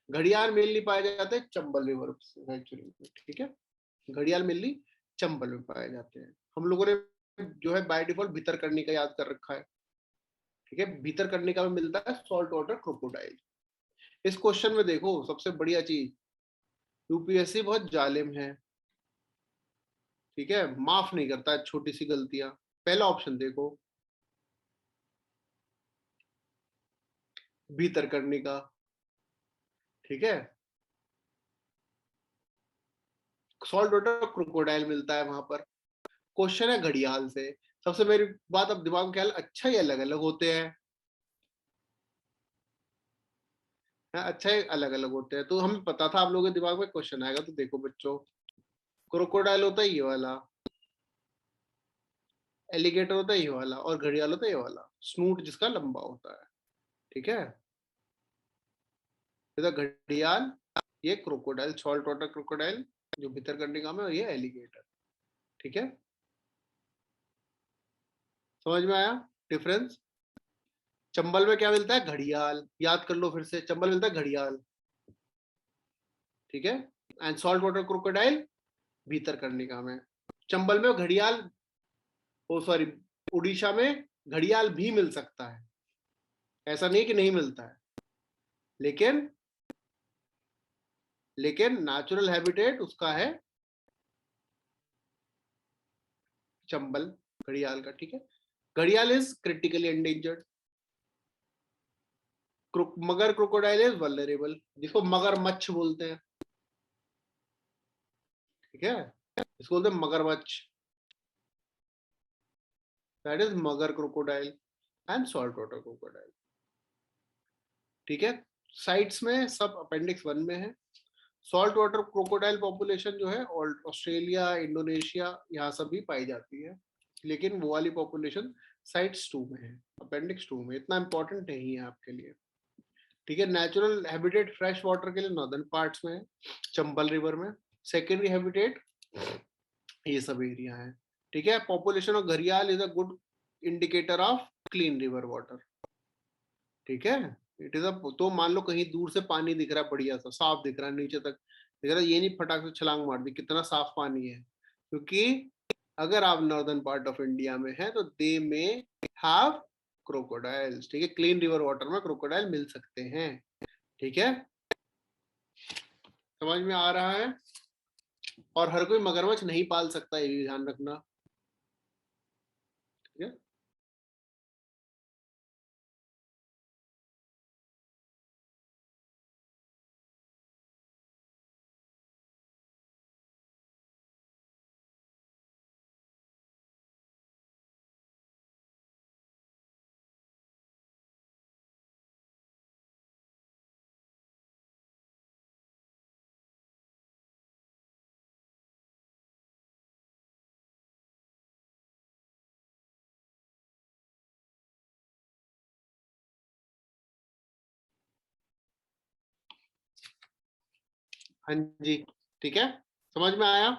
घड़ियाल मेनली पाए जाते हैं चंबल रिवर एक्चुअली, ठीक है, घड़ियाल मेनली चंबल में पाए जाते हैं। हम लोगों ने जो है बाय डिफॉल्ट भीतर करने का याद कर रखा है। ठीक है, भीतर करने का में मिलता है सॉल्ट वाटर क्रोकोडाइल। इस क्वेश्चन में देखो सबसे बढ़िया चीज, यूपीएससी बहुत जालिम है, ठीक है, माफ नहीं करता है छोटी सी गलतियां। पहला ऑप्शन देखो, भीतर करने का, ठीक है, सॉल्ट वाटर क्रोकोडाइल मिलता है वहां पर। क्वेश्चन है घड़ियाल से। सबसे मेरी बात अब दिमाग में ख्याल, अच्छा ही अलग अलग होते हैं, अच्छा ही अलग अलग होते हैं। तो हमें पता था आप लोगों के दिमाग में क्वेश्चन आएगा। तो देखो बच्चों, क्रोकोडाइल होता है ये वाला, एलिगेटर होता है ये वाला, और घड़ियाल होता है ये वाला, स्नूट जिसका लंबा होता है। ठीक है, तो घड़ियाल, ये क्रोकोडाइल, सॉल्ट वाटर क्रोकोडाइल जो भीतर करने का है, और ये एलिगेटर। ठीक है, समझ में आया डिफरेंस? चंबल में क्या मिलता है? घड़ियाल, याद कर लो फिर से, चंबल मिलता है घड़ियाल, ठीक है, एंड सॉल्ट वाटर क्रोकोडाइल भीतर करने का है। चंबल में घड़ियाल, ओ सॉरी, उड़ीसा में घड़ियाल भी मिल सकता है, ऐसा नहीं कि नहीं मिलता है, लेकिन नेचुरल हैबिटेट उसका है चंबल घड़ियाल का, ठीक है। घड़ियाल इज क्रिटिकली एंडेंजर्ड, मगर क्रोकोडाइल इज वल्नरेबल, जिसको मगरमच्छ बोलते हैं, ठीक है, इसको बोलते हैं मगरमच्छ, दैट इज मगर crocodile and salt water crocodile, ठीक है। साइट्स में सब अपेंडिक्स 1 में है। सॉल्ट वाटर क्रोकोडाइल पॉपुलेशन जो है ऑस्ट्रेलिया, इंडोनेशिया, यहाँ सब भी पाई जाती है, लेकिन वो वाली पॉपुलेशन साइट्स 2 में है, अपेंडिक्स 2 में, इतना इंपॉर्टेंट नहीं है आपके लिए, ठीक है। नेचुरल हैबिटेट फ्रेश वाटर के लिए नॉर्दर्न पार्ट्स में है, चंबल रिवर में। सेकेंडरी हैबिटेट ये सब एरिया है, ठीक है। पॉपुलेशन ऑफ घड़ियाल is a good indicator of clean river water, ठीक है। इट इज अ, तो मान लो कहीं दूर से पानी दिख रहा है, बढ़िया सा साफ दिख रहा है, नीचे तक दिख रहा है, ये नहीं फटाक से छलांग मार दी कितना साफ पानी है, क्योंकि अगर आप नॉर्दर्न पार्ट ऑफ इंडिया में है तो दे में हैव क्रोकोडाइल्स, ठीक है। क्लीन रिवर वाटर में क्रोकोडाइल मिल सकते हैं, ठीक है, समझ में आ रहा है। और हर कोई मगरमच्छ नहीं पाल सकता, ये भी ध्यान रखना, ठीक है। हाँ जी, ठीक है, समझ में आया।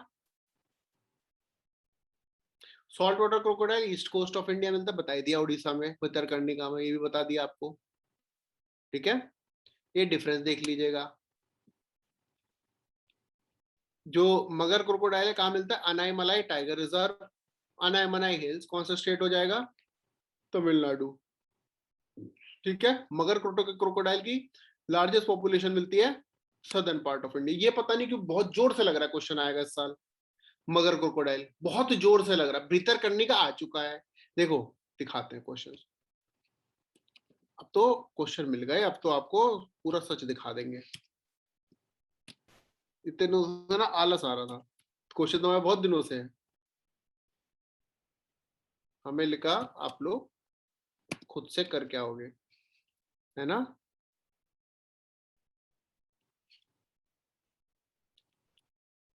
Salt water crocodile east coast of India मिलता है, बता दिया, उड़ीसा में भितरकनिका में, ये भी बता दिया आपको, ठीक है। ये डिफरेंस देख लीजिएगा। जो मगर क्रोकोडाइल है कहाँ मिलता है, अनाईमलाई टाइगर रिजर्व, अनाईमलाई हिल्स, कौन सा स्टेट हो जाएगा, तमिलनाडु, ठीक है। मगर क्रोकोडाइल की लार्जेस्ट पॉपुलेशन मिलती है सदर्न पार्ट ऑफ इंडिया। ये पता नहीं क्यों बहुत जोर से लग रहा है क्वेश्चन आएगा इस साल, मगर क्रोकोडाइल बहुत जोर से लग रहा है, भीतर करने का आ चुका है, देखो दिखाते हैं क्वेश्चन। अब तो क्वेश्चन मिल गए, अब तो आपको पूरा सच दिखा देंगे, इतने दिनों से ना आलस आ रहा था, क्वेश्चन तो मैं बहुत दिनों से है, हमें लिखा आप लोग खुद से करके आओगे, है ना।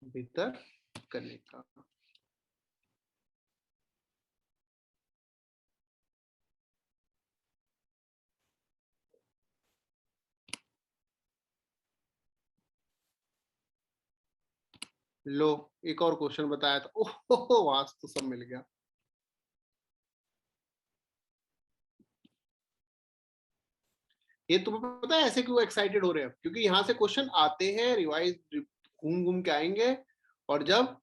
भीतर करने का, लो एक और क्वेश्चन बताया था, ओहो वास तो सब मिल गया। ये तुम्हें पता है ऐसे क्यों एक्साइटेड हो रहे हैं, क्योंकि यहाँ से क्वेश्चन आते हैं, रिवाइज घूम घूम के आएंगे, और जब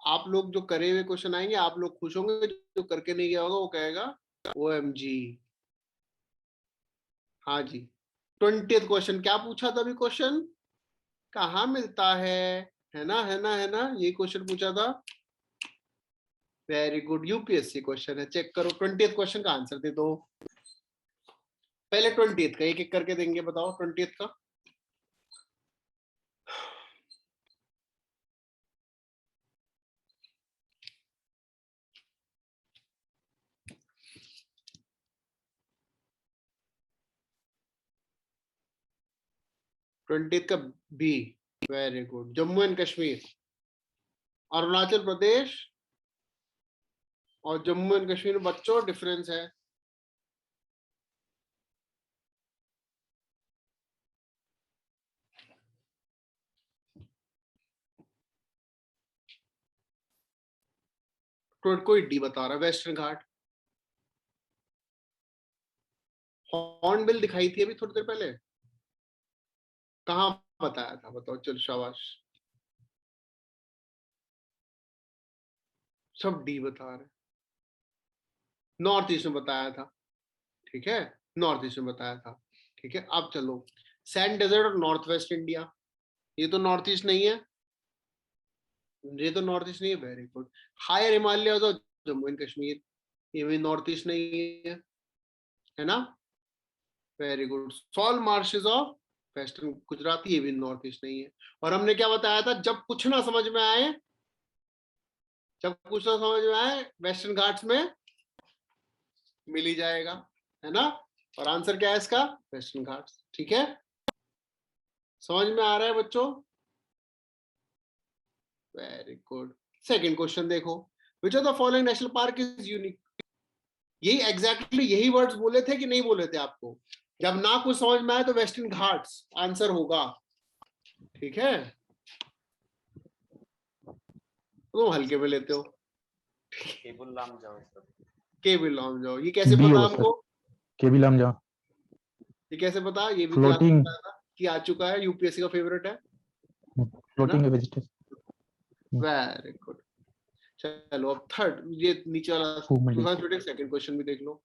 आप लोग जो करे हुए क्वेश्चन आएंगे आप लोग खुश होंगे, जो करके नहीं गया होगा वो कहेगा OMG। हाँ जी, 20th क्वेश्चन क्या पूछा था अभी, क्वेश्चन कहाँ मिलता है ना, है ना, है ना, ये क्वेश्चन पूछा था, वेरी गुड, यूपीएससी क्वेश्चन है, चेक करो 20th क्वेश्चन का आंसर दे दो, पहले 20th का एक एक करके देंगे, बताओ 20th का। ट्वेंटी का B, very good, Jammu and Kashmir, Arunachal Pradesh और जम्मू एंड कश्मीर में बच्चों डिफरेंस है, तो कोई डी बता रहा है, वेस्टर्न घाट, हॉर्नबिल दिखाई थी अभी थोड़ी देर पहले, कहाँ बताया था, बताओ, चल शाबाश। सब डी बता रहे, नॉर्थ ईस्ट में बताया था, ठीक है, नॉर्थ ईस्ट में बताया था, ठीक है। अब चलो सैंड डेजर्ट और नॉर्थ वेस्ट इंडिया, ये तो नॉर्थ ईस्ट नहीं है, ये तो नॉर्थ ईस्ट नहीं है, वेरी गुड। हायर हिमालय तो जम्मू एंड कश्मीर, ये भी नॉर्थ ईस्ट नहीं है ना, very good. Salt marshes of western Gujarat, ये भी नॉर्थ ईस्ट नहीं है। और हमने क्या बताया था, जब कुछ ना समझ में आए, जब कुछ ना समझ में आए वेस्टर्न घाट्स में मिल ही जाएगा, है ना। और आंसर क्या है इसका, वेस्टर्न घाट्स, ठीक है। समझ में आ रहा है बच्चों, वेरी गुड। सेकंड क्वेश्चन देखो, विच of the following national park is unique. यही एग्जैक्टली यही वर्ड्स बोले थे कि नहीं बोले थे आपको, जब ना कुछ समझ में आए तो वेस्टर्न घाट्स आंसर होगा, ठीक है। तुम हल्के में लेते हो, केबुल लाम जाओ सर। केबिल लॉन्ग जाओ, ये कैसे B पता होगा हमको, केबी लाम जाओ, ये कैसे पता, ये भी क्लास फ्लोटिंग, कि आ चुका है, यूपीएससी का फेवरेट है फ्लोटिंग वेजिटेशन, वेरी गुड। चलो अब थर्ड, ये नीचे वाला सेकंड क्वेश्चन भी देख लो।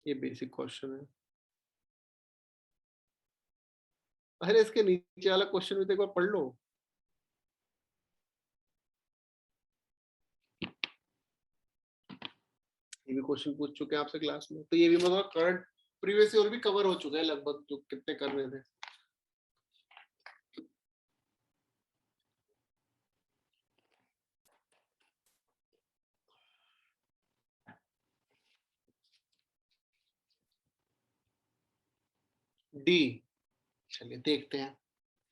ये बेसिक क्वेश्चन है, अरे इसके नीचे वाला क्वेश्चन भी तो एक बार पढ़ लो। ये भी क्वेश्चन पूछ चुके हैं आपसे क्लास में, तो ये भी मतलब करंट प्रीवियस ईयर भी कवर हो चुके हैं लगभग, जो कितने करने थे। डी, चलिए देखते हैं,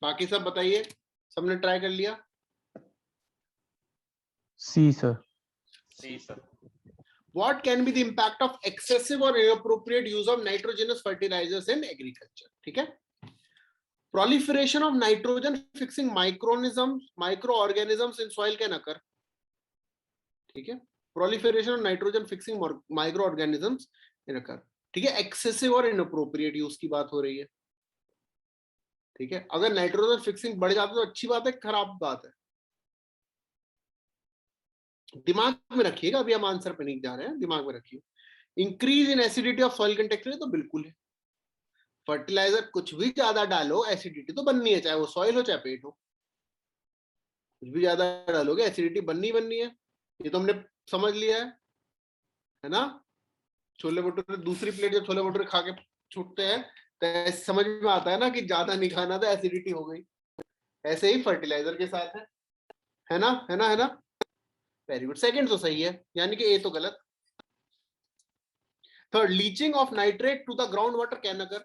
बाकी सब बताइए, सबने ट्राई कर लिया। C sir, C sir. What can be the impact of excessive or inappropriate use of nitrogenous fertilizers in agriculture? ठीक है, proliferation of nitrogen fixing microorganisms in soil can occur, ठीक है, proliferation of nitrogen fixing microorganisms can occur, ठीक है। excessive और inappropriate use की बात हो रही है, ठीक है। अगर नाइट्रोजन फिक्सिंग बढ़ जाती है तो अच्छी बात है, खराब बात है, दिमाग में रखिएगा, अभी हम आंसर पे नहीं जा रहे हैं, दिमाग में रखिए। Increase in acidity of soil contact, तो बिल्कुल है, फर्टिलाइजर कुछ भी ज्यादा डालो एसिडिटी तो बननी है, चाहे वो सॉइल हो चाहे पेट हो, कुछ भी ज्यादा डालोगे एसिडिटी बननी बननी है, ये तो हमने समझ लिया है ना। छोले भटूरे, दूसरी प्लेट जब छोले भटूरे खा के छूटते हैं तो समझ में आता है ना कि ज्यादा नहीं खाना था, एसिडिटी हो गई। ऐसे ही फर्टिलाइजर के साथ है ना, है ना, है ना। वेरी गुड, सेकंड तो सही है, यानी कि ए तो गलत। Third, leaching of nitrate to the ground water can occur.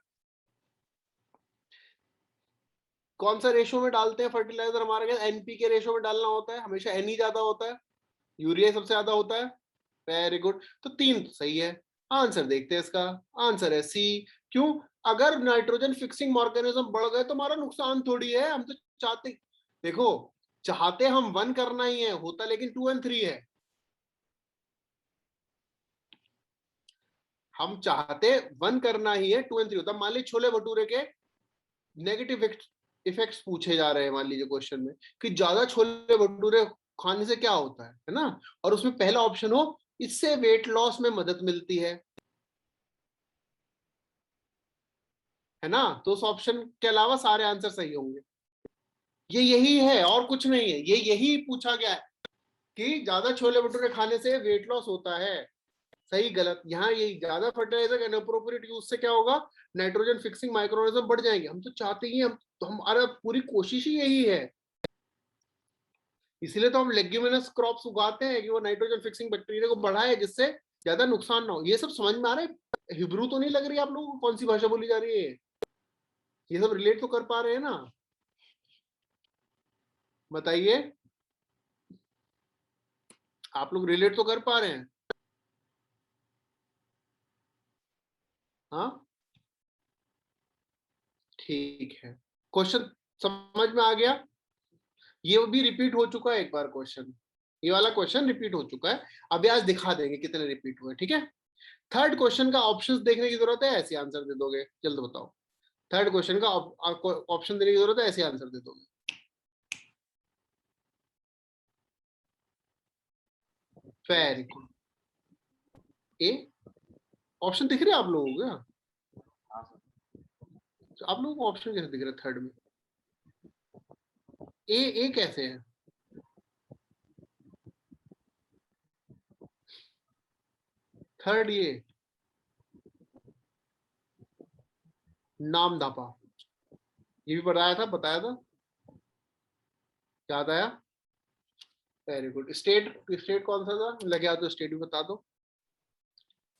कौन सा रेशो में डालते हैं फर्टिलाइजर, हमारे पास एनपी के रेशो में डालना होता है, हमेशा एन ही ज्यादा होता है, यूरिया सबसे ज्यादा होता है। वेरी गुड, तो तीन तो सही है। आंसर देखते हैं इसका, आंसर है सी। क्यों, अगर नाइट्रोजन फिक्सिंग ऑर्गेनिज्म बढ़ गए तो हमारा नुकसान थोड़ी है, हम तो चाहते, देखो चाहते हम 1 करना ही है, होता लेकिन 2 और 3 है। हम चाहते 1 करना ही है, 2 और 3 होता। मान लीजिए छोले भटूरे के नेगेटिव इफेक्ट्स पूछे जा रहे हैं, मान लीजिए क्वेश्चन में कि ज्यादा छोले भटूरे खाने से क्या होता है ना, और उसमें पहला ऑप्शन हो इससे वेट लॉस में मदद मिलती है ना, तो उस ऑप्शन के अलावा सारे आंसर सही होंगे। ये यही है और कुछ नहीं है, ये यही पूछा गया है कि ज्यादा छोले भटूरे खाने से वेट लॉस होता है, सही गलत यहाँ यही। ज्यादा फर्टिलाइजर इनअप्रोप्रिएट यूज से क्या होगा, नाइट्रोजन फिक्सिंग माइक्रोऑर्गेनिज्म बढ़ जाएंगे, हम तो चाहते ही हम तो, हमारा पूरी कोशिश ही यही है, इसलिए तो हम लेग्यूमिनस क्रॉप्स उगाते हैं कि वो नाइट्रोजन फिक्सिंग बैक्टीरिया को बढ़ाए जिससे ज्यादा नुकसान ना हो। ये सब समझ में आ रहा है, हिब्रू तो नहीं लग रही आप लोगों को, कौन सी भाषा बोली जा रही है, ये सब रिलेट तो कर पा रहे हैं ना, बताइए आप लोग रिलेट तो कर पा रहे हैं, हाँ ठीक है। क्वेश्चन समझ में आ गया, ये भी रिपीट हो चुका है एक बार क्वेश्चन, ये वाला क्वेश्चन रिपीट हो चुका है, अभी आज दिखा देंगे कितने रिपीट हुए, ठीक है। थर्ड क्वेश्चन का ऑप्शंस देखने की जरूरत है, ऐसे आंसर दे दोगे, जल्द बताओ। थर्ड क्वेश्चन का ऑप्शन देने की जरूरत है, ऐसे आंसर दे दोगे। Very good. ए ऑप्शन दिख रहे हैं आप लोगों को? हाँ सर। तो आप लोगों को ऑप्शन कैसे दिख रहे हैं थर्ड में? ए कैसे है? थर्ड ये नाम दापा, ये भी बताया था याद आया? Very good. स्टेट स्टेट कौन सा था लगे? आ तो स्टेट भी बता दो।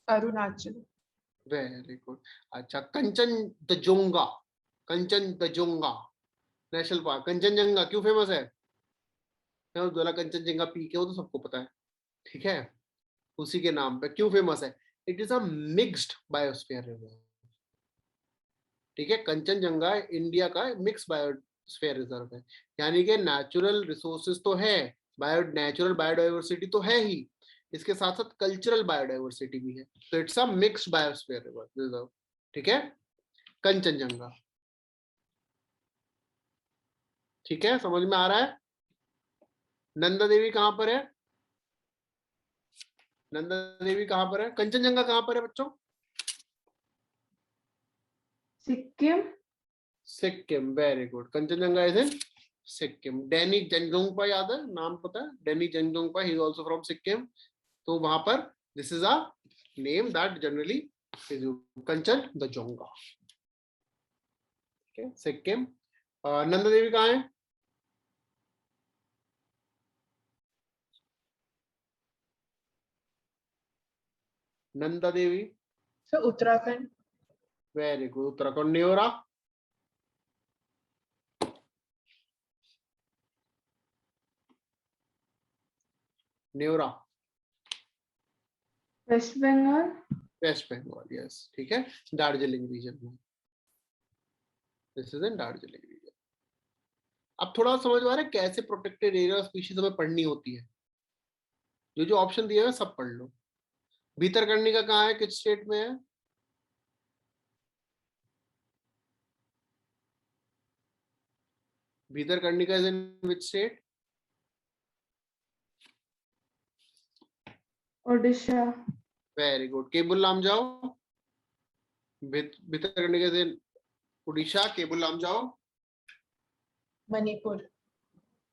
अरुणाचल। Very good. अच्छा, कंचनजंगा, कंचनजंगा नेशनल पार्क। कंचनजंगा क्यों फेमस है? बोला कंचनजंगा पीक है, वो तो सबको पता है, ठीक है। उसी के नाम पे क्यों फेमस है? It is a mixed biosphere reserve, ठीक है। कंचनजंगा इंडिया का मिक्स बायोस्फीयर रिजर्व है, यानी कि नेचुरल रिसोर्सेज तो है, नेचुरल बायोडाइवर्सिटी तो है ही, इसके साथ साथ कल्चरल बायोडाइवर्सिटी भी है, तो it's a mixed biosphere reserve, ठीक है। कंचनजंगा, ठीक है, समझ में आ रहा है? नंदा देवी कहां पर है? नंदा देवी कहां पर है? कंचनजंगा कहां पर है बच्चों? Sikkim. Sikkim, very good. Kanchenjunga is in Sikkim. Danny Denzongpa याद है नाम? पता है Danny Denzongpa, he is also from Sikkim. तो वहां पर this is a name that generally is Kanchenjunga, ठीक है, सिक्किम। नंदा देवी कहाँ है? Nanda Devi, sir Uttarakhand. Very good, Uttarakhand. Neora? Neora west Bengal. West Bengal, yes, ठीक है। दार्जिलिंग रीजन में, this is in Darjeeling region. अब थोड़ा समझ में आ रहा है कैसे प्रोटेक्टेड एरिया स्पीशीज हमें पढ़नी होती है? जो जो ऑप्शन दिए हुए सब पढ़ लो। भीतरकनिका कहाँ है, किस स्टेट में है? Bhitarkanika is in which state? Odisha. Very good. Keibul Lamjao. Bhitarkanika is in Orissa. Keibul Lamjao. Manipur.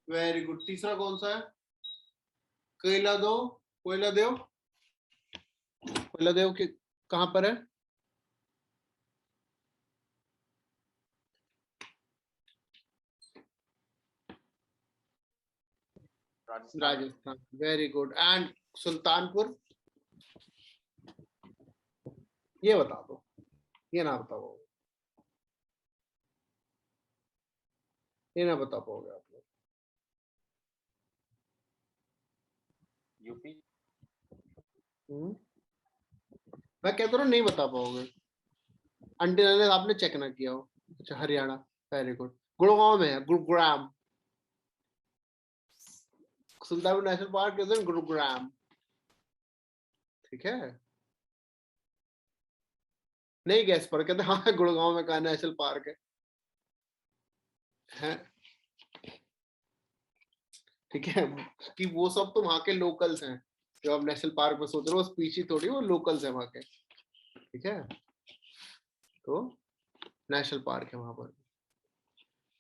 Very good. तीसरा कौन सा है? कोयला दो, कोयला देव, कोयला देव के कहां पर है? Rajasthan. Rajasthan, very good. And Sultanpur, ये बता दो, ये ना बता पाओगे, ये ना बता पाओगे आप लोग। यूपी। मैं कहता हूँ नहीं बता पाओगे अंटिल आपने चेक ना किया हो। अच्छा, हरियाणा, वेरी गुड। गुड़गांव में है, Gurugram. Sultanpur national park is in Gurugram, ठीक है। नहीं गैस पर कहते हाँ गुड़गांव में कहा नेशनल पार्क है, ठीक है। कि वो सब तो वहां के लोकल्स हैं, जो आप नेशनल पार्क में सोच रहे हो स्पीशीज थोड़ी, वो लोकल्स है वहां के, ठीक है। तो नेशनल पार्क है वहां पर,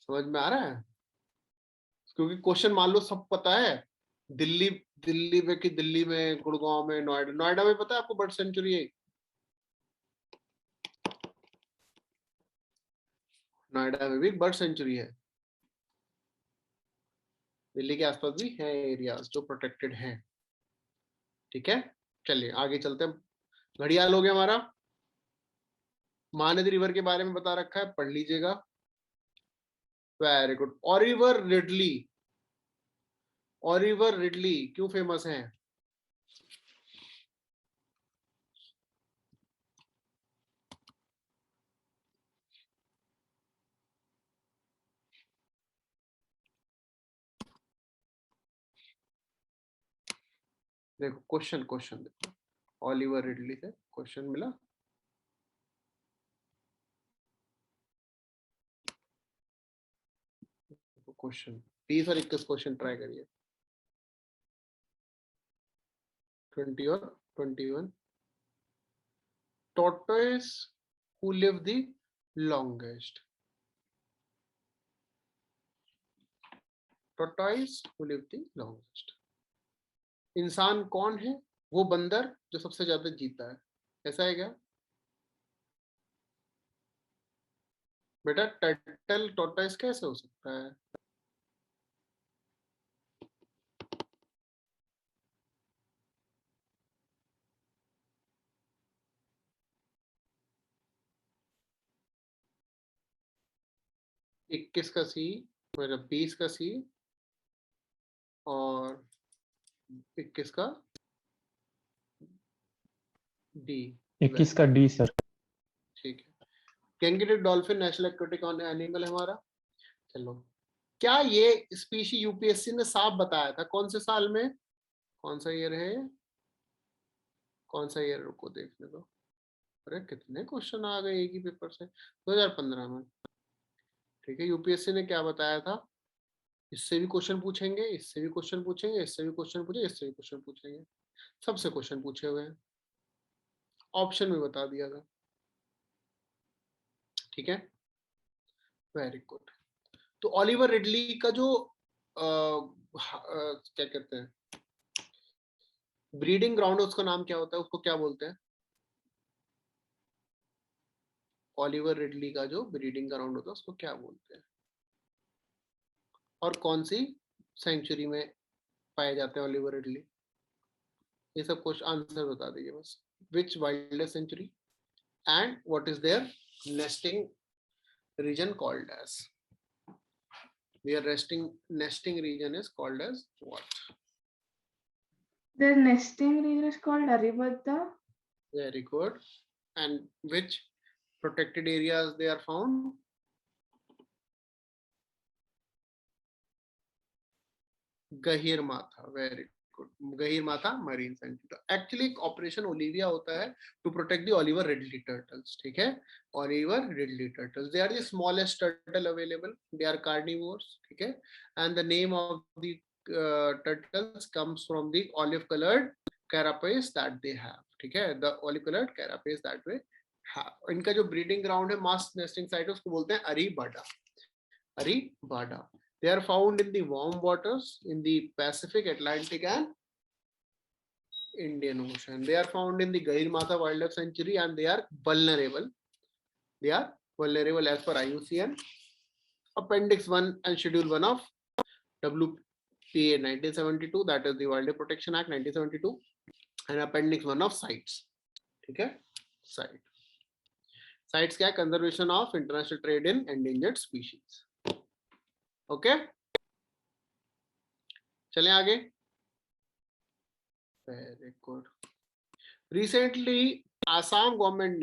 समझ में आ रहा है? क्योंकि क्वेश्चन मान लो सब पता है, दिल्ली, दिल्ली में कि दिल्ली में, गुड़गांव में, नोएडा, नोएडा में पता है आपको बर्ड सेंचुरी है? नोएडा में भी बर्ड सेंचुरी है। दिल्ली के आसपास भी है एरियाज जो प्रोटेक्टेड हैं, ठीक है। चलिए आगे चलते हैं। घड़ियाल हो गया हमारा। महानदी रिवर के बारे में बता रखा है, पढ़ लीजिएगा। Very good. Olive ridley, olive ridley क्यों फेमस है? देखो क्वेश्चन, क्वेश्चन देखो, ओलिवर रिडली से क्वेश्चन मिला। क्वेश्चन 20 और 21 क्वेश्चन ट्राई करिए, 20 और 21. Tortoise who live the longest. Tortoise who live the longest. इंसान कौन है? वो बंदर जो सबसे ज्यादा जीता है, ऐसा है क्या बेटा? टर्टल टॉर्टोइस कैसे हो सकता है? इक्कीस का सी, मतलब 20 का सी और 21 का डी. 21 का डी सर. ठीक है. कैंगेरू डॉल्फिन नेशनल एक्वेटिक एनिमल है हमारा. चलो, क्या ये स्पीशी यूपीएससी ने साफ बताया था? कौन से साल में, कौन सा ईयर है, कौन सा ईयर? रुको देखने दो. अरे कितने क्वेश्चन आ गए एक ही पेपर से. 2015 में. ठीक है, यूपीएससी ने क्या बताया था? इससे भी क्वेश्चन पूछेंगे, इससे भी क्वेश्चन पूछेंगे, इससे भी क्वेश्चन पूछेंगे, इससे भी क्वेश्चन पूछेंगे. सबसे क्वेश्चन पूछे हुए हैं, ऑप्शन में बता दिया था. ठीक है, वेरी गुड. तो ओलिवर रिडली का जो क्या कहते हैं ब्रीडिंग ग्राउंड, उसका नाम क्या होता है? उसको क्या बोलते हैं? ओलिवर रिडली का जो ब्रीडिंग ग्राउंड होता है उसको क्या बोलते हैं? और कौन सी सेंचुरी में पाए जाते हैं ओलिवर रिडली? ये सब कुछ आंसर बता दीजिए बस. Which wild life sanctuary and what is their nesting region called as? Their nesting region is called as what? Their nesting region is called Aribadda. Very good. And which protected areas they are found? Gahirmatha. Very good. Gahirmatha Marine Sanctuary. Actually, Operation Olivia होता है to protect the Oliver Ridley turtles. ठीक है? Oliver Ridley turtles. They are the smallest turtle available. They are carnivores. ठीक है? And the name of the turtles comes from the olive-colored carapace that they have. ठीक है? The olive-colored carapace that they have. इनका जो breeding ground है, mass nesting site, उसको बोलते हैं Aribada. Aribada. They are found in the warm waters in the Pacific, Atlantic, and Indian Ocean. They are found in the Gahirmatha Wildlife Sanctuary and they are vulnerable. They are vulnerable as per IUCN. Appendix 1 and Schedule 1 of WPA 1972, that is the Wildlife Protection Act 1972, and Appendix 1 of CITES. ठीक है, CITES क्या है? Conservation of International Trade in Endangered Species. Okay, चलें आगे. Very good. Recently Assam government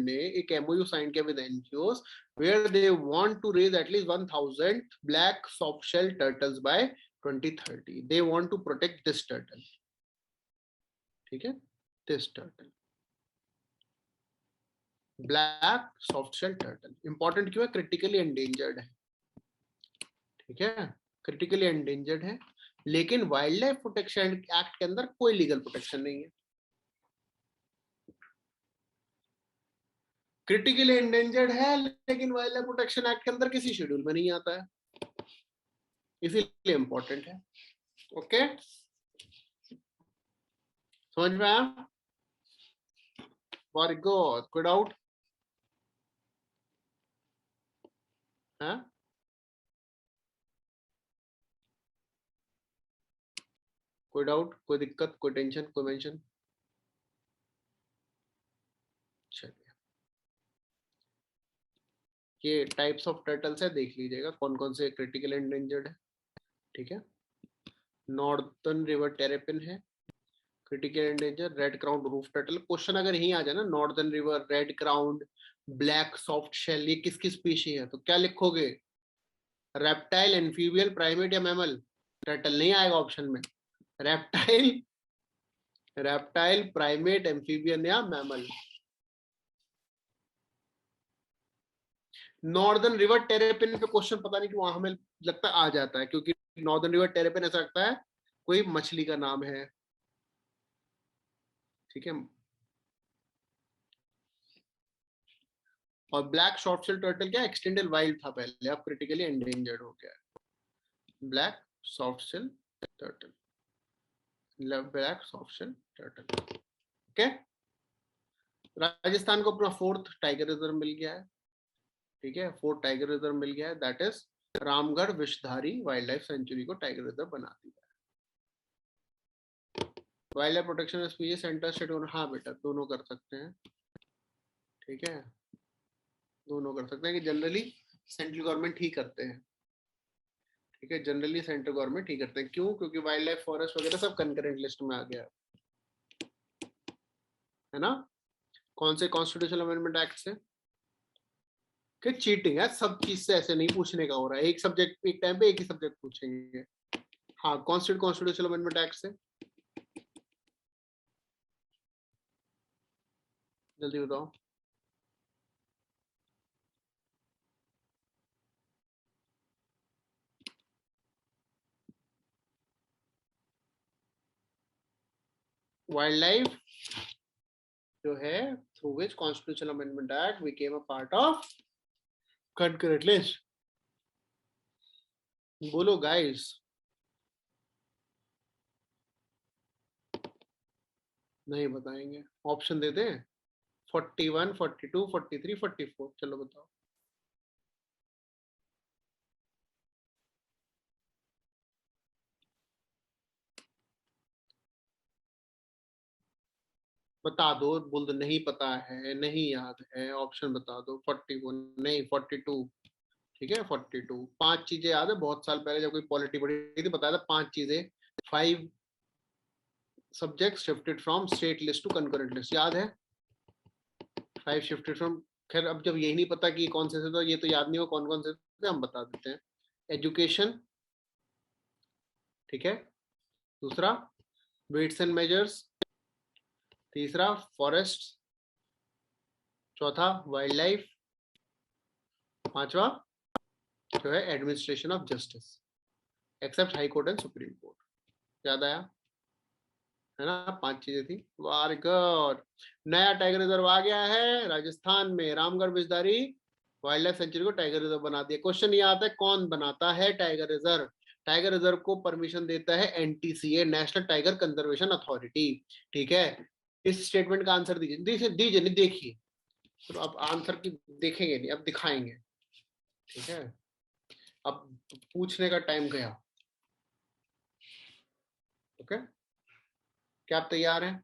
ने एक MOU sign किया with NGOs where they want to raise at least 1000 black soft shell turtles by 2030. They want to protect this turtle. ठीक है, this turtle, black soft shell turtle. Important क्यों है? Critically endangered है. ठीक है, critically endangered है, लेकिन wild life protection act के अंदर कोई लीगल प्रोटेक्शन नहीं है. क्रिटिकली एंडेंजर्ड है लेकिन वाइल्ड लाइफ प्रोटेक्शन एक्ट के अंदर किसी शेड्यूल में नहीं आता है, इसीलिए इंपॉर्टेंट है. ओके, समझ में आया? Very good. कोई डाउट? हाँ, कोई डाउट, कोई दिक्कत, कोई टेंशन, कोई मेंशन? चलिए, ये टाइप्स ऑफ टर्टल्स है, देख लीजिएगा कौन कौन से क्रिटिकल एंडेंजर्ड है. ठीक है, नॉर्दर्न रिवर टेरेपिन है critical endanger. Red crown roof turtle. Question अगर यही आ जाए ना, northern river, red crown, black soft shell, ये किसकी स्पीशी है, तो क्या लिखोगे? रेप्टाइल, एम्फीबियल, प्राइमेट या मैमल? टर्टल नहीं आएगा ऑप्शन में. रेप्टाइल, प्राइमेट, एम्फीबियन या मैमल. नॉर्दर्न रिवर टेरेपिन पे क्वेश्चन पता नहीं क्यों हमें लगता है आ जाता है, क्योंकि नॉर्दर्न रिवर टेरेपिन ऐसा लगता है कोई मछली का नाम है, ठीक है। और ब्लैक शॉर्टशेल टर्टल क्या एक्सटेंडेड वाइल्ड था पहले, अब क्रिटिकली एंडेंजर्ड हो गया है। Black softshell turtle, black softshell turtle, okay. Rajasthan को अपना 4th टाइगर रिजर्व मिल गया है, ठीक है, 4th टाइगर रिजर्व मिल गया है, that is Ramgarh Vishdhari wild life sanctuary को टाइगर रिजर्व बना दिया है। Wild life protection species centre state, हाँ बेटा दोनों कर सकते हैं, ठीक है, दोनों कर सकते हैं कि जनरली सेंट्रल गवर्नमेंट ही करते हैं, ठीक है, जनरली सेंट्रल गवर्नमेंट ही करते हैं। क्यों? क्योंकि वाइल्ड लाइफ फॉरेस्ट वगैरह सब कंकरेंट लिस्ट में आ गया है ना। कौन से कॉन्स्टिट्यूशनल अमेंडमेंट एक्ट से? कि चीटिंग है, सब चीज से ऐसे नहीं पूछने का हो रहा है, एक सब्जेक्ट एक टाइम पे एक ही सब्जेक्ट पूछेंगे। हाँ, कॉन्स्टिट्यूशनल अमेंडमेंट एक्ट से, जल्दी बताओ। वाइल्ड लाइफ जो है through which constitutional amendment act became a part of concurrent list. बोलो गाइस, नहीं बताएंगे, ऑप्शन देते हैं 41, 42, 43, 44, चलो बताओ। बता दो, बोल दो नहीं पता है, नहीं याद है, ऑप्शन बता दो। 41 नहीं, 42, ठीक है 42। 5 चीजें याद है, बहुत साल पहले जब कोई पॉलिटी पढ़ी थी बताया था 5 चीजें। 5 subject shifted from state list to concurrent list, याद है? 5 शिफ्टेड फ्रॉम, खैर अब जब यही नहीं पता कि कौन से थे तो ये तो याद नहीं हो कौन कौन से थे, हम बता देते हैं। एजुकेशन, ठीक है, दूसरा वेट्स एंड मेजर्स, तीसरा फॉरेस्ट, चौथा वाइल्ड लाइफ, पांचवा जो है administration of justice except high court and supreme court. याद आया है ना? 5 चीजें थी। Very good. नया टाइगर रिजर्व आ गया है राजस्थान में, Ramgarh Vishdhari wild life sanctuary को टाइगर रिजर्व बना दिया। क्वेश्चन ये आता है कौन बनाता है टाइगर रिजर्व? टाइगर रिजर्व को परमिशन देता है NTCA, national tiger conservation authority, ठीक है। इस स्टेटमेंट का आंसर दीजिए, दीजिए नहीं देखिए, तो अब आंसर की देखेंगे नहीं, अब दिखाएंगे, ठीक है। अब पूछने का टाइम गया, ओके। क्या आप तैयार हैं?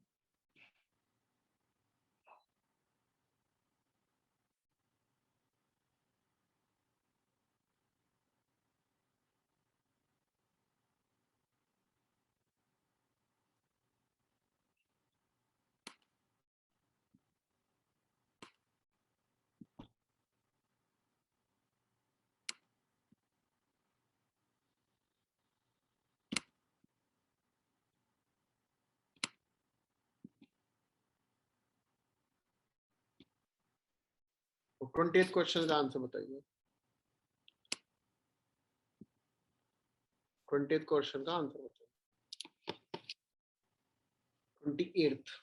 तो 20th क्वेश्चन का आंसर बताइए। 20th क्वेश्चन का आंसर बताइए। 28th,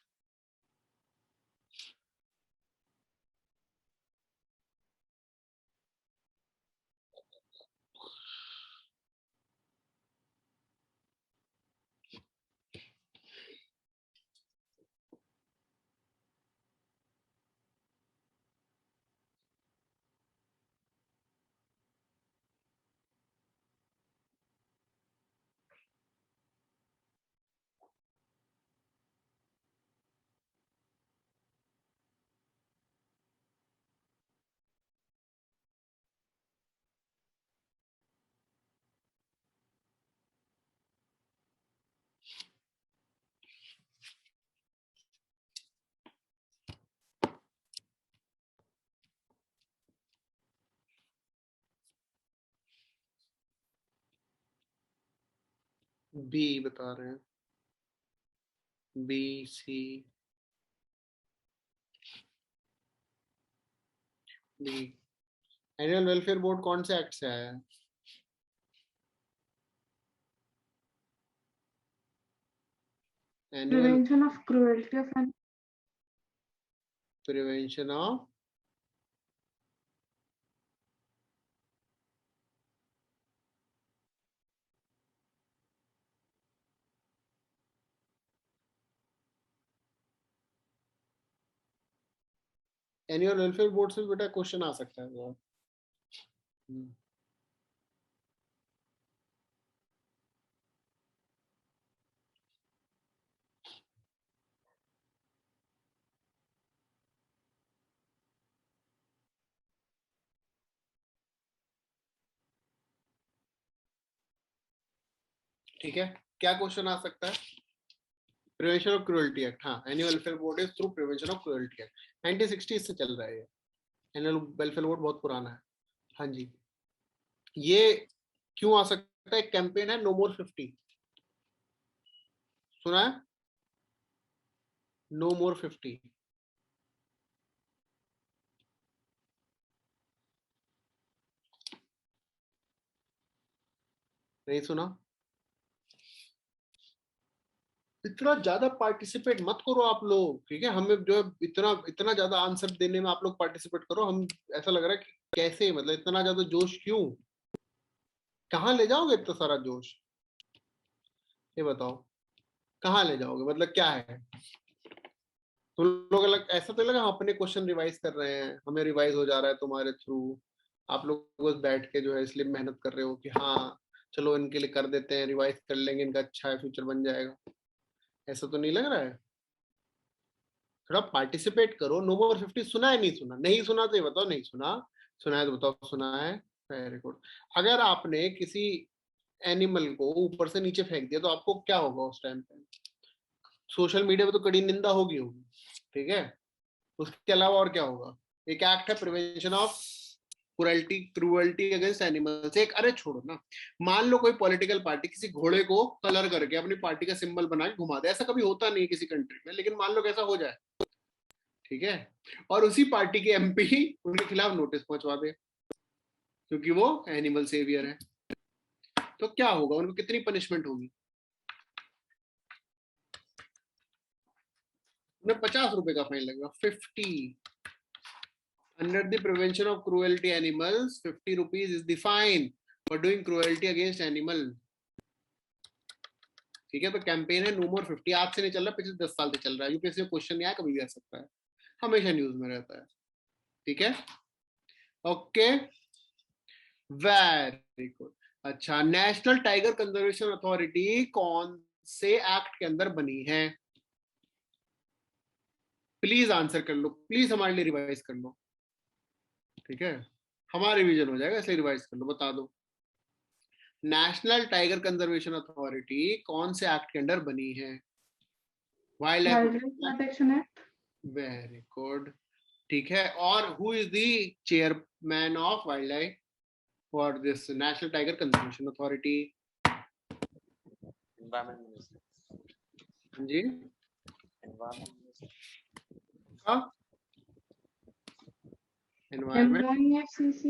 बी बता रहे हैं, B C D. Animal welfare board कौन से एक्ट से आया है? Animal Prevention of cruelty of animals. Prevention of animal welfare board से बेटा क्वेश्चन आ सकता है वो। ठीक है, क्या क्वेश्चन आ सकता है? प्रिवेंशन ऑफ क्रुएल्टी एक्ट, हाँ, annual welfare board is through prevention of cruelty act, 1960 से चल रहा है ये। एनुअल वेलफेयर बोर्ड बहुत पुराना है। हाँ जी, ये क्यों आ सकता है? कैंपेन है नो मोर 50, सुना है? नो मोर 50, नहीं सुना? इतना ज्यादा पार्टिसिपेट मत करो आप लोग, ठीक है? हमें जो है इतना इतना ज्यादा आंसर देने में आप लोग पार्टिसिपेट करो। हम ऐसा लग रहा है कि कैसे, मतलब इतना ज्यादा जोश क्यों? कहाँ ले जाओगे इतना सारा जोश? ये बताओ, कहाँ ले जाओगे? मतलब क्या है? तुम लोग अलग ऐसा तो लगा हम अपने क्वेश्चन रिवाइज कर रहे हैं, हमें रिवाइज हो जा रहा है तुम्हारे थ्रू। आप लोग बस बैठ के जो है इसलिए मेहनत कर रहे हो कि हाँ चलो इनके लिए कर देते हैं, रिवाइज कर लेंगे, इनका अच्छा है फ्यूचर बन जाएगा। ऐसा तो नहीं लग रहा है? थोड़ा पार्टिसिपेट करो। नो मोर 50 सुना है? नहीं सुना? नहीं सुना तो ये बताओ नहीं सुना, सुना है तो बताओ सुना है। Very good. अगर आपने किसी एनिमल को ऊपर से नीचे फेंक दिया तो आपको क्या होगा उस टाइम पे? सोशल मीडिया पे तो कड़ी निंदा होगी होगी, ठीक है? उसके अलावा और क्या होगा? एक एक्ट है prevention of cruelty against animals. एक, अरे छोड़ो ना, मान लो कोई पॉलिटिकल पार्टी किसी घोड़े को कलर करके अपनी पार्टी का सिंबल बना के घुमा दे, ऐसा कभी होता नहीं है किसी कंट्री में, लेकिन मान लो कैसा हो जाए, ठीक है, और उसी पार्टी के एमपी उनके खिलाफ नोटिस पहुंचवा दे क्योंकि वो एनिमल सेवियर है, तो क्या होगा? उनको कितनी पनिशमेंट होगी? उन्हें 50 रुपए का फाइन लगेगा, 50। Under the prevention of cruelty animals, 50 rupees is the fine for doing cruelty against animal. ठीक है, तो कैंपेन है नो मोर 50। आज से नहीं चल रहा, पिछले 10 साल से चल रहा है। यूपीएससी में क्वेश्चन नहीं आया, कभी भी आ सकता है, हमेशा न्यूज में रहता है। ठीक है, ओके, वेरी गुड। अच्छा, नेशनल टाइगर कंजर्वेशन अथॉरिटी कौन से एक्ट के अंदर बनी है? प्लीज आंसर कर लो, प्लीज हमारे लिए रिवाइज कर लो, ठीक है? हमारा रिवीजन हो जाएगा इसलिए रिवाइज कर लो, बता दो। नेशनल टाइगर कंजर्वेशन अथॉरिटी कौन से एक्ट के अंडर बनी है? Wild Wildlife Protection Act. Very good, ठीक है। और who is the chairman of wildlife for this national tiger conservation authority? Environment Minister. जी, Environment Minister. Environment NYFCC.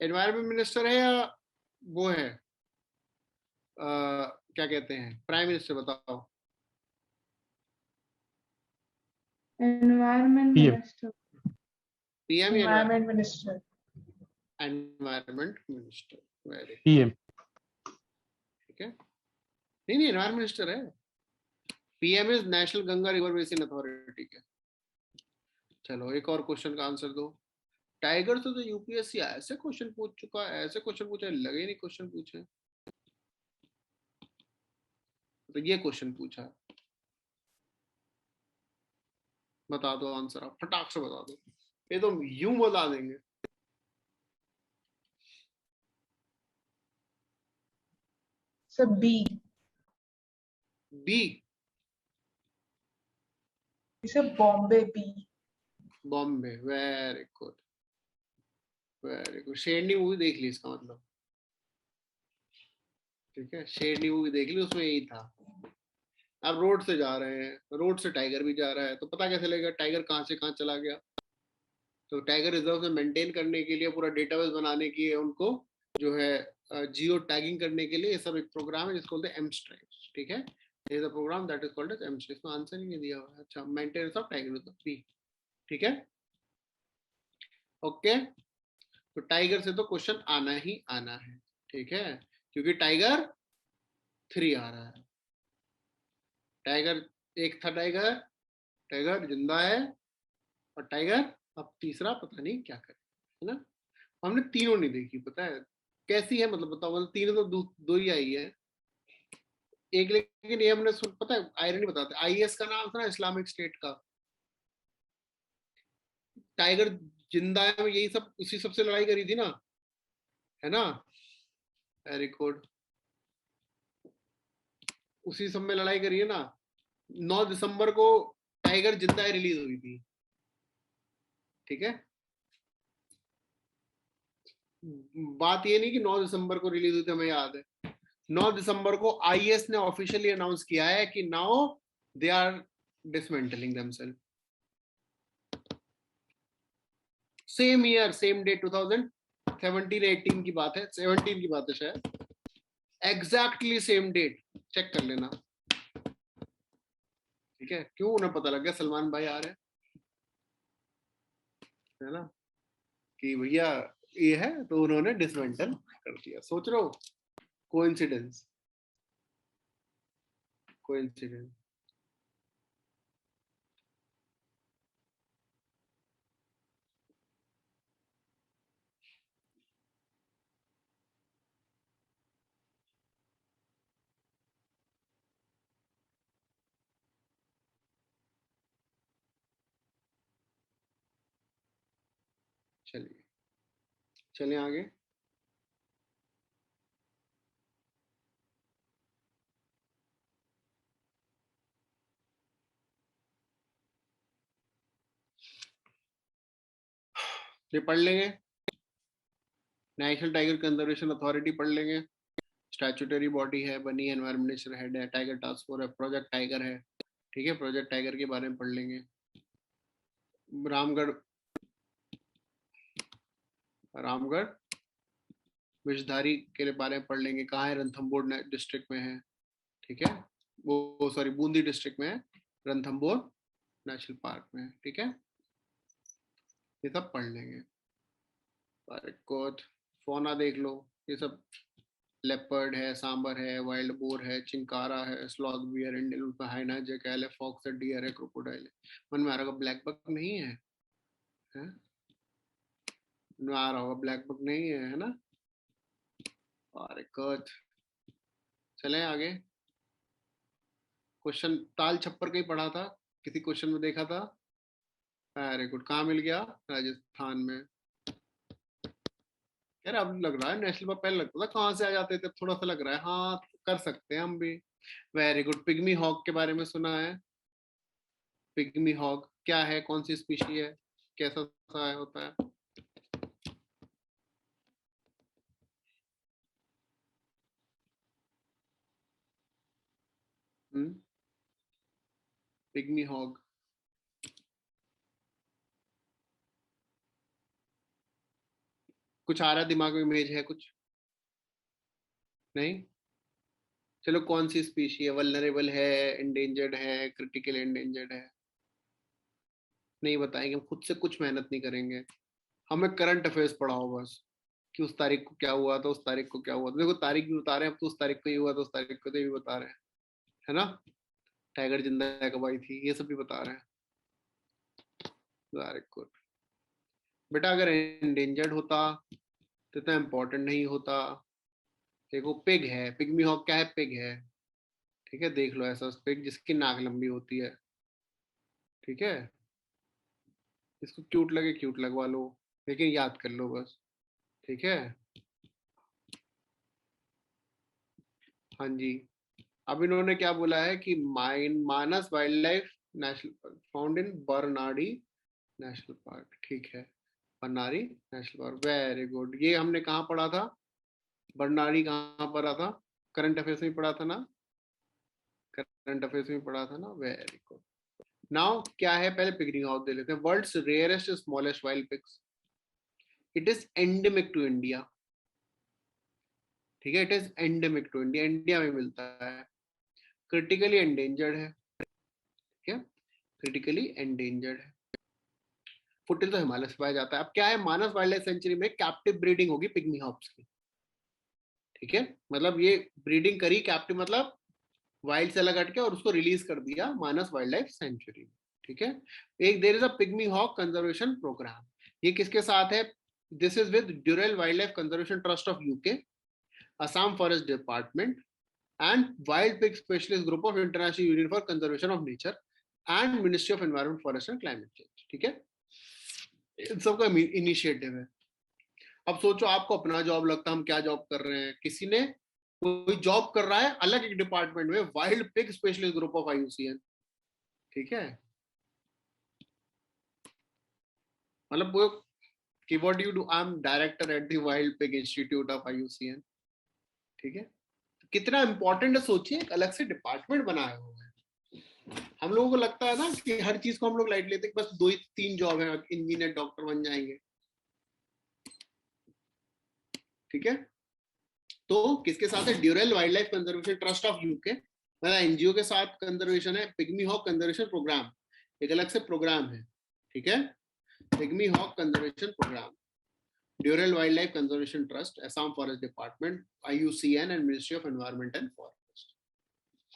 Environment minister है या वो है क्या कहते हैं, प्राइम मिनिस्टर? बताओ। Environment PM. Minister. पीएम या Environment Minister. Environment minister? Very PM. ठीक है, नहीं नहीं, एनवायरमेंट मिनिस्टर है। PM is national Ganga river basin authority के। चलो एक और क्वेश्चन का आंसर दो। टाइगर से तो यूपीएससी ऐसे क्वेश्चन पूछ चुका है, ऐसे क्वेश्चन पूछे, लगे नहीं क्वेश्चन पूछे, तो ये क्वेश्चन पूछा है। बता दो आंसर, आप फटाक से बता दो, ये तो यूं बता देंगे। So B. B? It's a Bombay B. Bombay, very good very good. Sherni movie देख ली इसका मतलब, ठीक है, शेरनी मूवी देख ली, उसमें यही था। अब रोड से जा रहे हैं, रोड से टाइगर भी जा रहा है, तो पता कैसे लगेगा टाइगर कहाँ से कहाँ चला गया? तो टाइगर रिजर्व में मेंटेन करने के लिए, पूरा डेटाबेस बनाने की, उनको जो है जियो टैगिंग करने के लिए, ये सब एक प्रोग्राम है जिसको बोलते हैं एमस्ट्राइप्स, ठीक है। There is a program that is called as एमस्ट्राइप्स। तो आंसर ही नहीं दिया हुआ है। अच्छा, maintenance of tiger reserve B, ठीक है। ओके, तो टाइगर से तो क्वेश्चन आना ही आना है, ठीक है, क्योंकि टाइगर 3 आ रहा है। टाइगर एक था, टाइगर, टाइगर जिंदा है, और टाइगर अब तीसरा पता नहीं क्या करे, है ना। हमने तीनों नहीं देखी, पता है कैसी है, मतलब बताओ, मतलब तीनों तो दो ही आई है एक, लेकिन ये हमने पता है आयरनी बताते, आईएस का नाम था ना, इस्लामिक स्टेट का। टाइगर जिंदा है, यही सब, उसी सबसे लड़ाई करी थी ना, है ना। वेरी गुड, उसी सब में लड़ाई करी है ना। 9 दिसंबर को टाइगर जिंदा है रिलीज हुई थी, ठीक है। बात ये नहीं कि 9 दिसंबर को रिलीज हुई थी, हमें याद है 9 दिसंबर को आईएस ने ऑफिशियली अनाउंस किया है कि now they are dismantling themselves. Same year same date 2017-18 की बात है, 17 की बात है शायद, एग्जैक्टली सेम डेट, चेक कर लेना, ठीक है। क्यों, उन्हें पता लग गया सलमान भाई आ रहे हैं, है ना, कि भैया ये है, तो उन्होंने डिसमेंटल कर दिया। सोच रहे हो कोइंसिडेंस, कोइंसिडेंस। चलिए चलिए आगे। ये पढ़ लेंगे, नेशनल टाइगर कंजर्वेशन अथॉरिटी पढ़ लेंगे, स्टैट्यूटरी बॉडी है, बनी एनवायरमेंट मिनिस्टर हेड है, टाइगर टास्क फोर्स है, प्रोजेक्ट टाइगर है, ठीक है। प्रोजेक्ट टाइगर के बारे में पढ़ लेंगे। रामगढ़, रामगढ़ विषधारी के बारे में पढ़ लेंगे, कहाँ है, रणथंभौर डिस्ट्रिक्ट में है, ठीक है। वो सॉरी बूंदी डिस्ट्रिक्ट में है, रणथंभौर नेशनल पार्क में है, ठीक है। ये सब पढ़ लेंगे। कुछ फोना देख लो, ये सब लेपर्ड है, सांबर है, वाइल्ड बोर है, चिंकारा है, स्लॉथ बियर, इंडियन हाइना, जैकल है, फॉक्स है, डियर है, क्रोकोडाइल है। मन में आ रहा होगा ब्लैक बक नहीं है, है? मन में आ रहा होगा ब्लैक बक नहीं है ना। अरे कुछ, चलें आगे। क्वेश्चन ताल छप्पर का ही पढ़ा था, किसी क्वेश्चन में देखा था। वेरी गुड, कहाँ मिल गया, राजस्थान में। यार अब लग रहा है नेशनल पार्क, पहले लगता था कहाँ से आ जाते थे, थोड़ा सा लग रहा है हाँ कर सकते हैं हम भी। वेरी गुड, पिग्मी हॉग के बारे में सुना है। पिग्मी हॉग क्या है, कौन सी स्पीशी है, कैसा सा होता है। पिग्मी हॉग, कुछ आ रहा है दिमाग में, इमेज है कुछ नहीं। चलो कौन सी स्पीशी है, वल्नरेबल है, इंडेंजर्ड है, क्रिटिकल इंडेंजर्ड है। नहीं बताएंगे, हम खुद से कुछ मेहनत नहीं करेंगे, हमें करंट अफेयर्स पढ़ाओ बस, कि उस तारीख को क्या हुआ था, उस तारीख को क्या हुआ था। देखो तारीख भी बता रहे हैं, अब तो उस तारीख को ही हुआ था, उस तारीख को तो भी बता रहे हैं, है ना। टाइगर जिंदा कब आई थी, ये सब भी बता रहे हैं। वेरी गुड बेटा, अगर एंडेंजर्ड होता तो इतना इम्पोर्टेंट नहीं होता। देखो पिग है, पिग्मी हॉग क्या है, पिग है, ठीक है। देख लो ऐसा पिग जिसकी नाक लंबी होती है, ठीक है। इसको क्यूट लगे क्यूट लगवा लो, लेकिन याद कर लो बस, ठीक है। हाँ जी, अब इन्होंने क्या बोला है कि Manas wild life national found in Barnadi national park, ठीक है। Barnadi national park, very good. ये हमने कहाँ पढ़ा था, बरनारी कहाँ पढ़ा था, करंट अफेयर्स में पढ़ा था ना, करंट अफेयर्स में पढ़ा था ना, वेरी गुड। नाउ क्या है, पहले पिगमी हॉक दे लेते हैं. World's rarest smallest wild pigs. It is endemic to India. ठीक है, it is endemic to India, India में मिलता है. क्रिटिकली एंडेंजर्ड है. ठीक है, क्रिटिकली एंडेंजर्ड है. फुटिल तो हिमालय से पाया जाता है. अब क्या है, मानस वाइल्ड लाइफ सेंचुरी में कैप्टिव ब्रीडिंग होगी पिग्मी हॉप्स की. ठीक है, मतलब ये ब्रीडिंग करी कैप्टिव, मतलब वाइल्ड से अलग हट के, और उसको रिलीज कर दिया मानस वाइल्ड लाइफ सेंचुरी में. ठीक है, एक there is a pygmy hog conservation programme. ये किसके साथ है? This is with Durrell wildlife conservation trust of UK, Assam forest department and wild pig specialist group of international union for conservation of nature and ministry of environment, forest and climate change. ठीक है, इन सबका initiative है. अब सोचो आपको अपना job लगता है, हम क्या जॉब कर रहे हैं, किसी ने कोई जॉब कर रहा है अलग एक डिपार्टमेंट में, wild pig specialist group of IUCN. ठीक है, मतलब वो कि what you do, I am director at the wild pig institute of IUCN. ठीक है, कितना इंपॉर्टेंट है, सोचिए, एक अलग से डिपार्टमेंट बनाया हुआ है. हम लोगों को लगता है ना कि हर चीज को हम लोग लाइट लेते हैं, बस 2 ही 3 जॉब है, इंजीनियर डॉक्टर बन जाएंगे. ठीक है, तो किसके साथ है? ड्यूरल wildlife conservation trust of UK, मतलब एनजीओ के साथ कंजर्वेशन है. पिग्मी हॉक कंजर्वेशन प्रोग्राम एक अलग से प्रोग्राम है. ठीक है, pygmy hog conservation programme, Durrell wildlife conservation trust, Assam forest department, IUCN and ministry of environment and forest.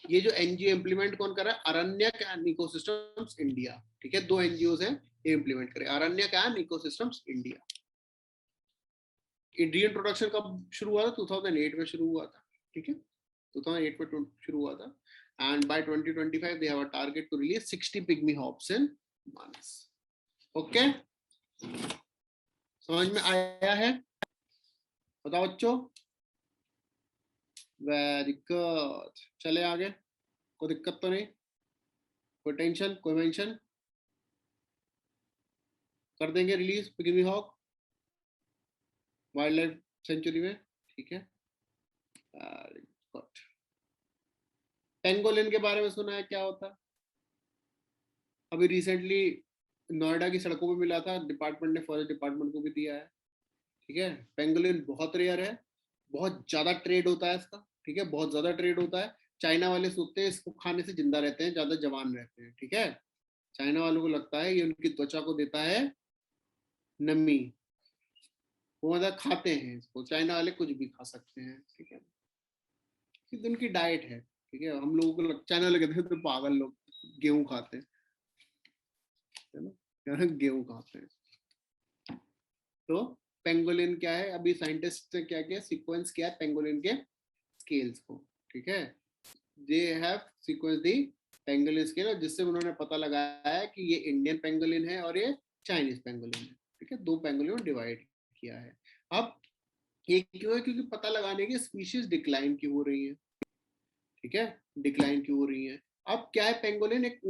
ये जो एनजीओ इंप्लीमेंट कौन कर रहा है? Aaranyak and ecosystems India. ठीक है, 2 NGOs हैं ये इंप्लीमेंट करे, Aaranyak and ecosystems India. Reintroduction कब शुरू हुआ था? 2008 में शुरू हुआ था. ठीक है, 2008 में शुरू हुआ था. And by 2025 they have a target to release 60 pygmy hogs in Manas. Okay, समझ में आया है? बताओ बच्चों. वेरी गुड, चले आगे. कोई दिक्कत तो नहीं, कोई टेंशन, कोई मेंशन? कर देंगे release pygmy hog wild life sanctuary में. ठीक है, पेंगोलिन के बारे में सुना है, क्या होता है? अभी रिसेंटली नोएडा की सड़कों पे मिला था, डिपार्टमेंट ने फॉरेस्ट डिपार्टमेंट को भी दिया है. ठीक है, पेंगोलिन बहुत रेयर है, बहुत ज्यादा ट्रेड होता है इसका. ठीक है, बहुत ज्यादा ट्रेड होता है. चाइना वाले सोचते हैं इसको खाने से जिंदा रहते हैं, ज्यादा जवान रहते हैं. ठीक है, चाइना वालों को लगता है ये उनकी त्वचा को देता है नमी, वो मतलब खाते हैं इसको. चाइना वाले कुछ भी खा सकते हैं. ठीक है, उनकी डाइट है. ठीक है, हम लोगों को चाइना वाले कहते हैं तो पागल लोग, गेहूं खाते हैं, है ना, गेहूं खाते हैं. तो पेंगोलिन क्या है, अभी साइंटिस्ट ने क्या किया, सीक्वेंस किया है पेंगोलिन के स्केल्स को. ठीक है, they have sequence the pangolin scale, जिससे उन्होंने पता लगाया है कि ये इंडियन पेंगोलिन है और ये चाइनीज पेंगोलिन है. ठीक है, 2 पेंगोलिन में डिवाइड किया है. अब ये क्यों है? क्योंकि पता लगाने की स्पीशीज डिक्लाइन क्यों हो रही है. ठीक है, डिक्लाइन क्यों हो रही है. अब क्या है, पेंगोलिन एक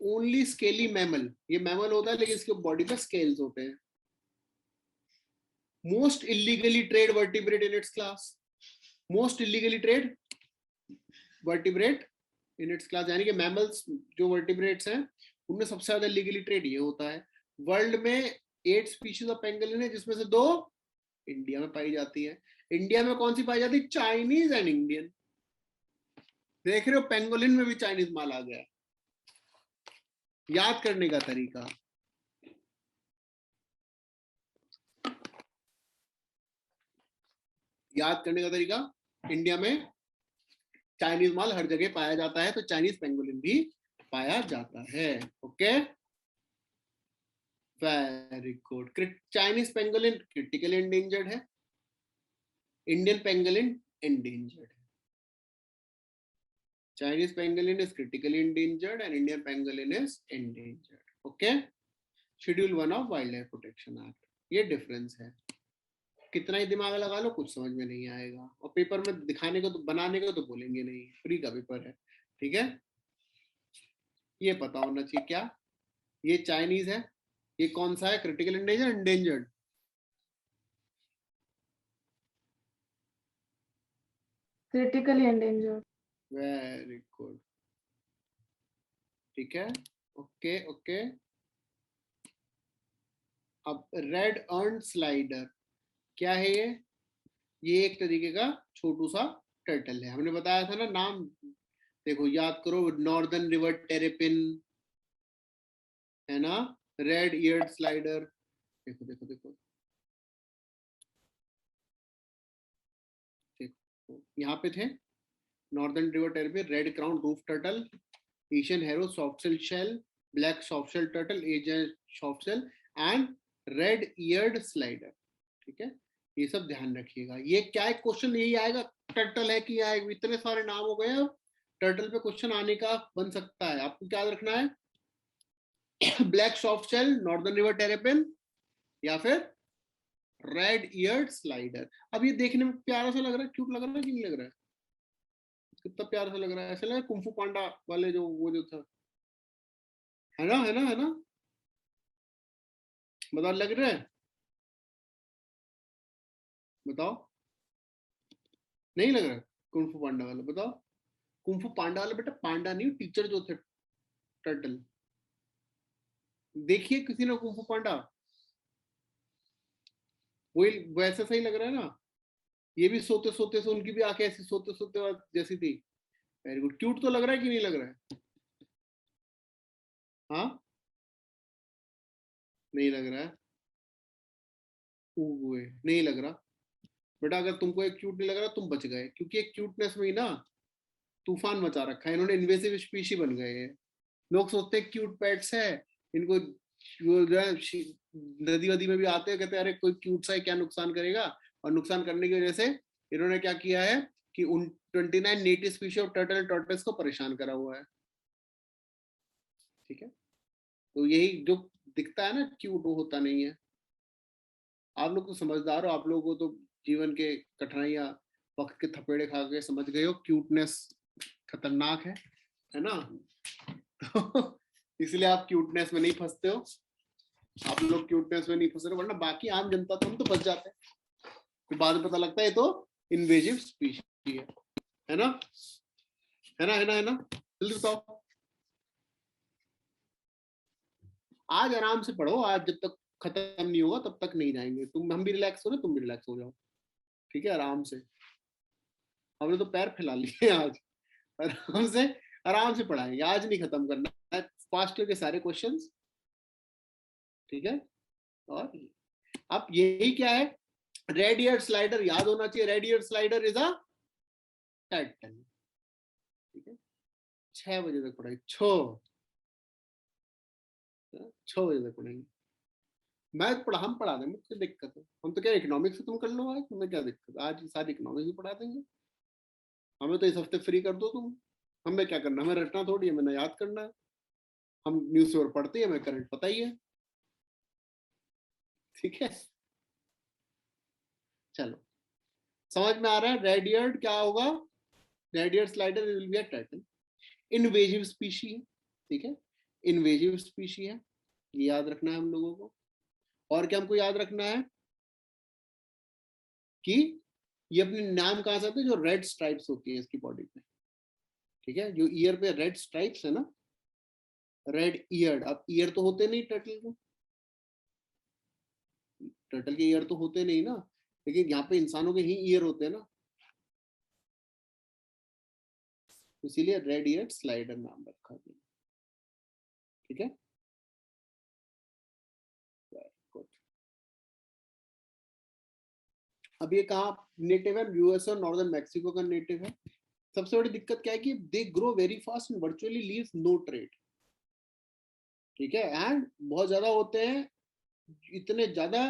ओनली स्केली मैमल, ये मैमल होता है लेकिन इसके बॉडी पे स्केल्स होते हैं. Most illegally trade vertebrate in its class, most illegally trade vertebrate in its class, यानी कि मैमल्स जो वर्टिब्रेट्स हैं उनमें सबसे ज्यादा लीगली ट्रेड ये होता है. वर्ल्ड में 8 स्पीशीज ऑफ पेंगोलिन है, जिसमें से 2 इंडिया में पाई जाती है. इंडिया में कौन सी पाई जाती है? Chinese and Indian. देख रहे हो, पेंगोलिन में भी चाइनीज माल आ गया. याद करने का तरीका, याद करने का तरीका, इंडिया में चाइनीज माल हर जगह पाया जाता है, तो चाइनीज पेंगोलिन भी पाया जाता है. Okay, very good. Chinese pangolin critically endangered है, इंडियन पेंगोलिन एंडेंजर्ड है. Chinese pangolin is critically endangered and Indian pangolin is endangered. Okay, Schedule 1 of Wildlife Protection Act. ये डिफरेंस है. कितना ही दिमाग लगा लो कुछ समझ में नहीं आएगा, और पेपर में दिखाने को तो, बनाने को तो बोलेंगे नहीं, फ्री का पेपर है. ठीक है, ये पता होना चाहिए. क्या ये चाइनीज है, ये कौन सा है? Critical endangered, endangered? Critically endangered. Very good. ठीक है, ओके ओके। अब रेड अर्न स्लाइडर क्या है ये एक तरीके का छोटू सा टर्टल है। हमने बताया था ना नाम, देखो याद करो, नॉर्दर्न रिवर टेरेपिन है ना, रेड ईयर्ड स्लाइडर, देखो देखो देखो देखो यहाँ पे थे, northern river terrapin, red crown roof turtle, Asian narrow soft shell, black soft shell turtle, Asian soft shell and red eared slider. ठीक है, ये सब ध्यान रखिएगा। ये क्या है, क्वेश्चन यही आएगा, टर्टल है कि आएगा, इतने सारे नाम हो गए, टर्टल पे क्वेश्चन आने का बन सकता है। आपको क्या रखना है, black soft shell, northern river terrapin या फिर रेड ईयर्ड स्लाइडर। अब ये देखने में प्यारा सा लग रहा है, क्यूट लग रहा है कि नहीं लग रहा है, कितना प्यारा सा लग रहा है, ऐसा लग रहा है कुंफू पांडा वाले जो वो जो था, है ना है ना है ना, बताओ लग रहा है, बताओ नहीं लग रहा है कुंफू पांडा वाला, बताओ। कुंफू पांडा वाला बेटा पांडा नहीं, टीचर जो थे टर्टल, देखिए किसी ने कुंफू पांडा, वही वैसे सही लग रहा है ना। ये भी सोते सोते से उनकी भी आंखें ऐसी सोते सोते जैसी थी। वेरी गुड, क्यूट तो लग रहा है कि नहीं लग रहा है, हाँ नहीं लग रहा है, नहीं लग रहा बेटा। अगर तुमको एक क्यूट नहीं लग रहा तुम बच गए, क्योंकि एक क्यूटनेस में ही ना तूफान मचा रखा है इन्होंने, इन्वेसिव स्पीशी बन गए हैं। लोग सोचते हैं क्यूट पेट्स है, इनको जो है नदी वदी में भी आते हैं, कहते हैं अरे कोई क्यूट सा है क्या नुकसान करेगा, और नुकसान करने की वजह से इन्होंने क्या किया है कि उन 29 native species of turtle tortoise को परेशान करा हुआ है। ठीक है, तो यही जो दिखता है ना क्यूट, वो होता नहीं है। आप लोग तो समझदार हो, आप लोगों को तो जीवन के कठिनाइयां वक्त के थपेड़े खा के समझ गए हो, क्यूटनेस खतरनाक है ना। तो इसलिए आप क्यूटनेस में नहीं फंसते हो, आप लोग क्यूटनेस में नहीं फंस रहे, वरना बाकी आम जनता तो हम तो फंस जाते हैं, फिर बाद में पता लगता है ये तो इन्वेजिव स्पीशी है ना, है ना है ना है ना। जल्दी बताओ, आज आराम से पढ़ो, आज जब तक खत्म नहीं होगा तब तक नहीं जाएंगे। तुम, हम भी रिलैक्स हो रहे, तुम भी रिलैक्स हो जाओ, ठीक है, आराम से। हमने तो पैर फैला लिए आज, आराम से पढ़ाएंगे, आज नहीं खत्म करना है फास्ट के सारे क्वेश्चंस। ठीक है, और अब यही क्या है, रेड ईयर्ड स्लाइडर याद होना चाहिए, red eared slider is a turtle. ठीक है, 6 बजे तक पढ़ाई, 6 बजे तक पढ़ेंगे। मैथ पढ़ा, हम पढ़ा देंगे, क्या दिक्कत है, हम तो क्या इकोनॉमिक्स से तुम कर लो, आज तुम्हें क्या दिक्कत है, आज सारी इकोनॉमिक्स भी पढ़ा देंगे। हमें तो इस हफ्ते फ्री कर दो तुम, हमें क्या करना, हमें रटना थोड़ी है, हमें याद करना है। हम न्यूज़पेपर पढ़ते हैं, हमें करंट पता ही है। ठीक है, चलो समझ में आ रहा है। रेड ईयर्ड क्या होगा, red eared slider will be a turtle, invasive species है। ठीक है, इन्वेजिव स्पीशी है, ये याद रखना है हम लोगों को। और क्या हमको याद रखना है कि ये अपने नाम कहां से आते हैं, जो रेड स्ट्राइप्स होती है इसकी बॉडी पे। ठीक है, जो ईयर पे रेड स्ट्राइप्स है ना, रेड ईयर्ड। अब ईयर तो होते नहीं टर्टल को, टर्टल के ईयर तो होते नहीं ना, लेकिन यहाँ पे इंसानों के ही ईयर होते हैं ना, इसीलिए रेड ईयर्ड स्लाइडर नाम रखा गया। ठीक है, अब ये कहाँ नेटिव है, यूएस और नॉर्दर्न मैक्सिको का नेटिव है। सबसे बड़ी दिक्कत क्या है कि they grow very fast and virtually leaves no trade. ठीक है, एंड बहुत ज्यादा होते हैं, इतने ज्यादा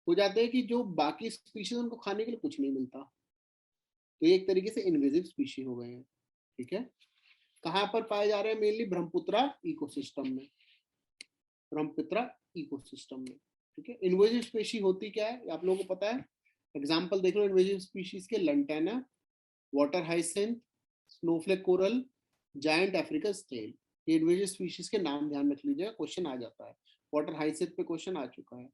हो जाते हैं कि जो बाकी स्पीशीज उनको खाने के लिए कुछ नहीं मिलता, तो ये एक तरीके से इनवेजिव स्पीशी हो गए हैं। ठीक है, कहाँ पर पाए जा रहे हैं, मेनली ब्रह्मपुत्रा इकोसिस्टम में, ब्रह्मपुत्रा इकोसिस्टम में। ठीक है, इन्वेजिव स्पीशी होती क्या है आप लोगों को पता है, एग्जाम्पल देख लो इन्वेजिव स्पीशीज के, lantana, water hyacinth, snowflake coral, giant Africa snail. ये इन्वेजिव स्पीशीज के नाम ध्यान रख लीजिएगा, क्वेश्चन आ जाता है। वाटर हाइसिंथ पे क्वेश्चन आ चुका है,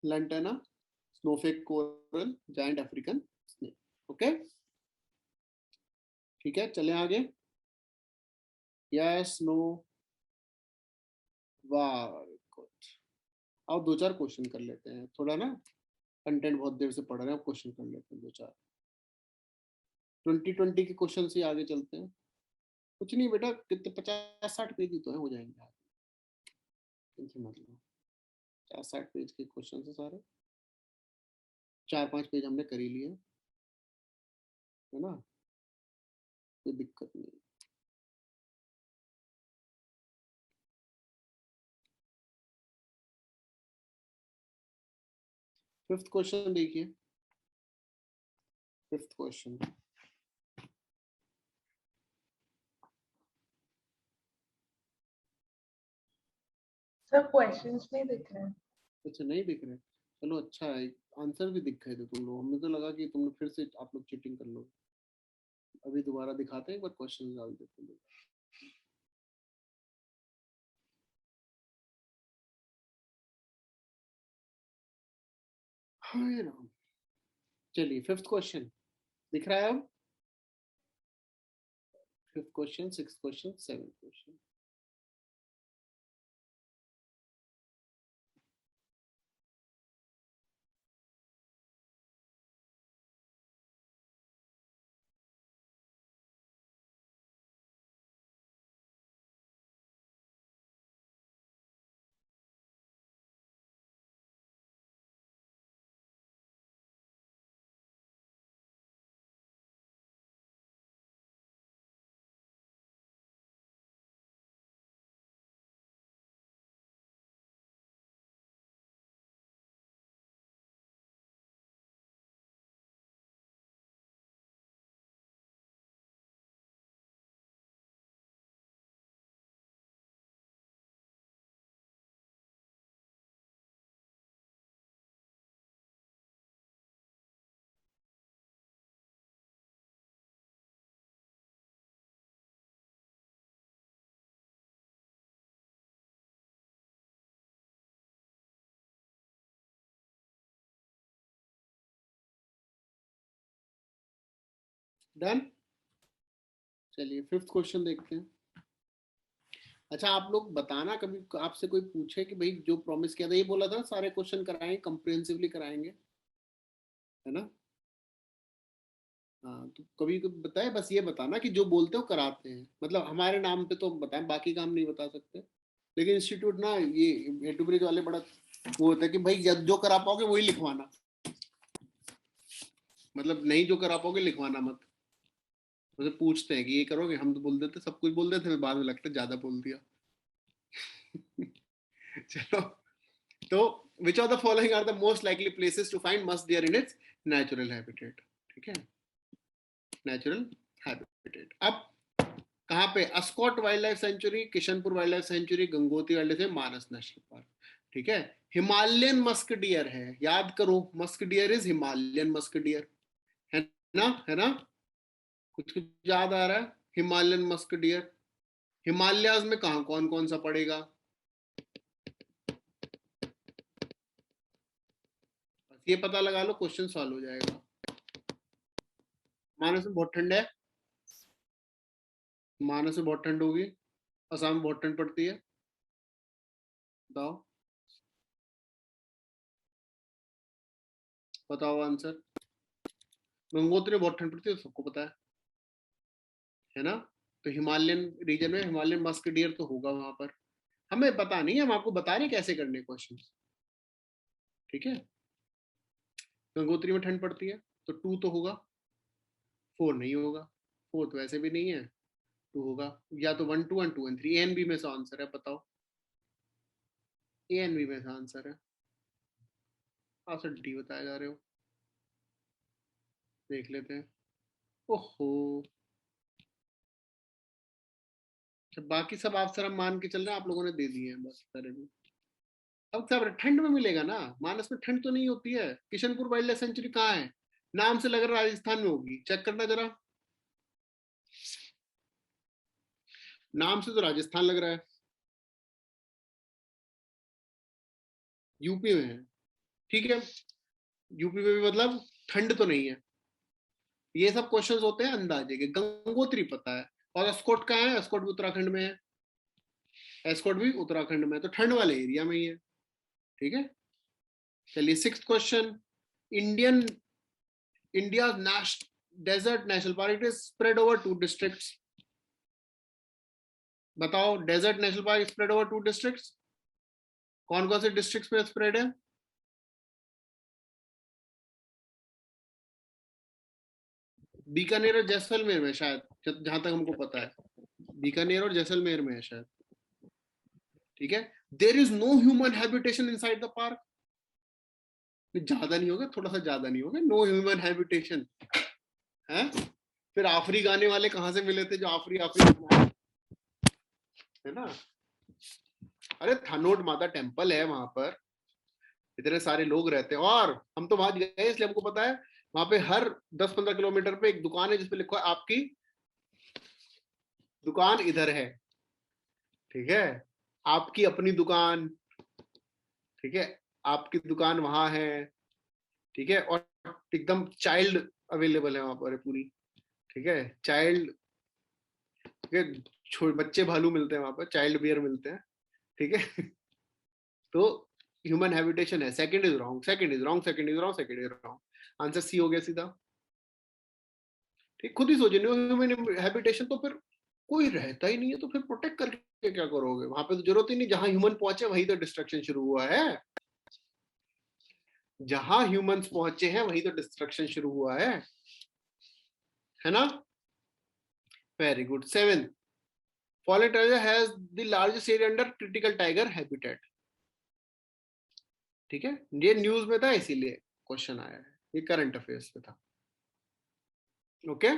lantana, snowflake coral, giant African snail. Okay, ठीक है, चले आगे। यस नो, वाह गुड। आओ 2-4 क्वेश्चन कर लेते हैं, थोड़ा ना कंटेंट बहुत देर से पढ़ रहे हैं, क्वेश्चन कर लेते हैं 2-4। 2020 के क्वेश्चन से आगे चलते हैं। कुछ नहीं बेटा, कितने 50-60 पेज ही तो है, हो जाएंगे। टेंशन मत लो, 50-60 पेज के क्वेश्चन है सारे, 4-5 पेज हमने कर ही लिए, है ना, कोई दिक्कत नहीं। फिफ्थ क्वेश्चन देखिए, फिफ्थ क्वेश्चन, सर क्वेश्चंस नहीं दिख रहे हैं। अच्छा नहीं दिख रहे, चलो अच्छा है, आंसर भी दिख गए थे तुम लोग, हमें तो लगा कि तुमने फिर से आप लोग चीटिंग कर लो। अभी दोबारा दिखाते हैं, एक बार क्वेश्चन डाल देते हैं। हाय राम, चलिए फिफ्थ क्वेश्चन दिख रहा है अब, fifth question, sixth question, seventh question. Done, चलिए फिफ्थ क्वेश्चन देखते हैं। अच्छा आप लोग बताना, कभी आपसे कोई पूछे कि भाई जो प्रॉमिस किया था, ये बोला था सारे क्वेश्चन कराएंगे, कंप्रिहेंसिवली कराएंगे, है ना। हाँ तो कभी कभी बताए, बस ये बताना कि जो बोलते हो कराते हैं, मतलब हमारे नाम पे तो बताएं, बाकी काम नहीं बता सकते। लेकिन इंस्टीट्यूट ना, ये ए2 ब्रिज वाले बड़ा वो होता है कि भाई जो करा पाओगे वही लिखवाना, मतलब नहीं जो करा पाओगे लिखवाना मत। मुझे पूछते हैं कि ये करोगे, हम तो बोल देते, सब कुछ बोल देते हैं, बाद में लगता है ज्यादा बोल दिया। चलो, तो which of the following are the most likely places to find musk deer in its natural habitat? ठीक है, नेचुरल हैबिटेट। अब कहाँ पे, Askot wild life sanctuary, Kishanpur wild life sanctuary, Gangotri wild life, Manas national park. ठीक है, हिमालयन मस्क डियर है, याद करो, musk deer is Himalayan musk deer, है ना, है ना, कुछ कुछ याद आ रहा है, हिमालयन मस्क डियर। हिमालयाज में कहा कौन कौन सा पड़ेगा, बस ये पता लगा लो, क्वेश्चन सॉल्व हो जाएगा। मानस में बहुत ठंड है, मानस में बहुत ठंड होगी, असम में बहुत ठंड पड़ती है, बताओ, बताओ आंसर। गंगोत्री में बहुत ठंड पड़ती है, सबको पता है ना। तो हिमालयन रीजन में हिमालयन मस्क डियर तो होगा वहां पर, हमें पता नहीं है, हम आपको बता रहे कैसे करने क्वेश्चन। ठीक है, गंगोत्री में ठंड पड़ती है तो 2 तो होगा, 4 नहीं होगा, 4 तो वैसे भी नहीं है, 2 होगा, या तो 1 2 1 2 3, ए एंड बी में से आंसर है, बताओ, ए एंड बी में से आंसर है, आप सर डी बताया जा रहे हो, देख लेते हैं। ओहो, बाकी सब आप सर हम मान के चल रहे हैं, आप लोगों ने दे दिए हैं बस सारे भी। अब सब ठंड में मिलेगा ना, मानस में ठंड तो नहीं होती है। किशनपुर वाइल्ड लाइफ सेंचुरी कहाँ है, नाम से लग रहा है राजस्थान में होगी, चेक करना जरा, नाम से तो राजस्थान लग रहा है, यूपी में है। ठीक है, यूपी में भी मतलब ठंड तो नहीं है। ये सब क्वेश्चंस होते हैं अंदाजे के, गंगोत्री पता है, और एस्कॉट कहाँ है? एस्कॉट भी उत्तराखंड में है, एस्कॉट भी उत्तराखंड में है, तो ठंड वाले एरिया में ही है। ठीक है, चलिए 6th question, India's desert national park, it is spread over 2 districts. बताओ, desert national park spread over 2 districts, कौन कौन से डिस्ट्रिक्ट्स में स्प्रेड है? बीकानेर और जैसलमेर में शायद, जहां तक हमको पता है, बीकानेर और जैसलमेर में है शायद। ठीक है, there is no human habitation inside the park, ज्यादा नहीं होगा, थोड़ा सा ज्यादा नहीं होगा, नो ह्यूमन हैबिटेशन है। फिर आफरी गाने वाले कहां से मिले थे जो आफरी है ना? अरे थनोट माता टेम्पल है वहां पर, इतने सारे लोग रहते हैं, और हम तो वहां गए इसलिए हमको पता है, वहां पे हर 10-15 किलोमीटर पे एक दुकान है जिसपे लिखा है आपकी दुकान इधर है। ठीक है, आपकी अपनी दुकान, ठीक है, आपकी दुकान वहां है। ठीक है, और एकदम चाइल्ड अवेलेबल है वहां पर पूरी। ठीक है, चाइल्ड, ठीक है, बच्चे भालू मिलते हैं वहां पर, चाइल्ड बियर मिलते हैं। ठीक है तो ह्यूमन हैबिटेशन है। Second is wrong, second is wrong, second is wrong, second is wrong, answer C हो गया सीधा। ठीक, खुद ही सोचिए, नो ह्यूमन हैबिटेशन तो फिर कोई रहता ही नहीं है, तो फिर प्रोटेक्ट करके क्या करोगे? वहां पे तो जरूरत ही नहीं, जहां ह्यूमन पहुंचे वहीं तो डिस्ट्रक्शन शुरू हुआ है, जहां ह्यूमंस पहुंचे हैं वहीं तो डिस्ट्रक्शन शुरू हुआ है ना? Very good. 7th, fallen tiger has the largest area under critical tiger habitat। ठीक है, ये न्यूज में था इसीलिए क्वेश्चन आया है, ये करंट अफेयर्स पे था। Okay,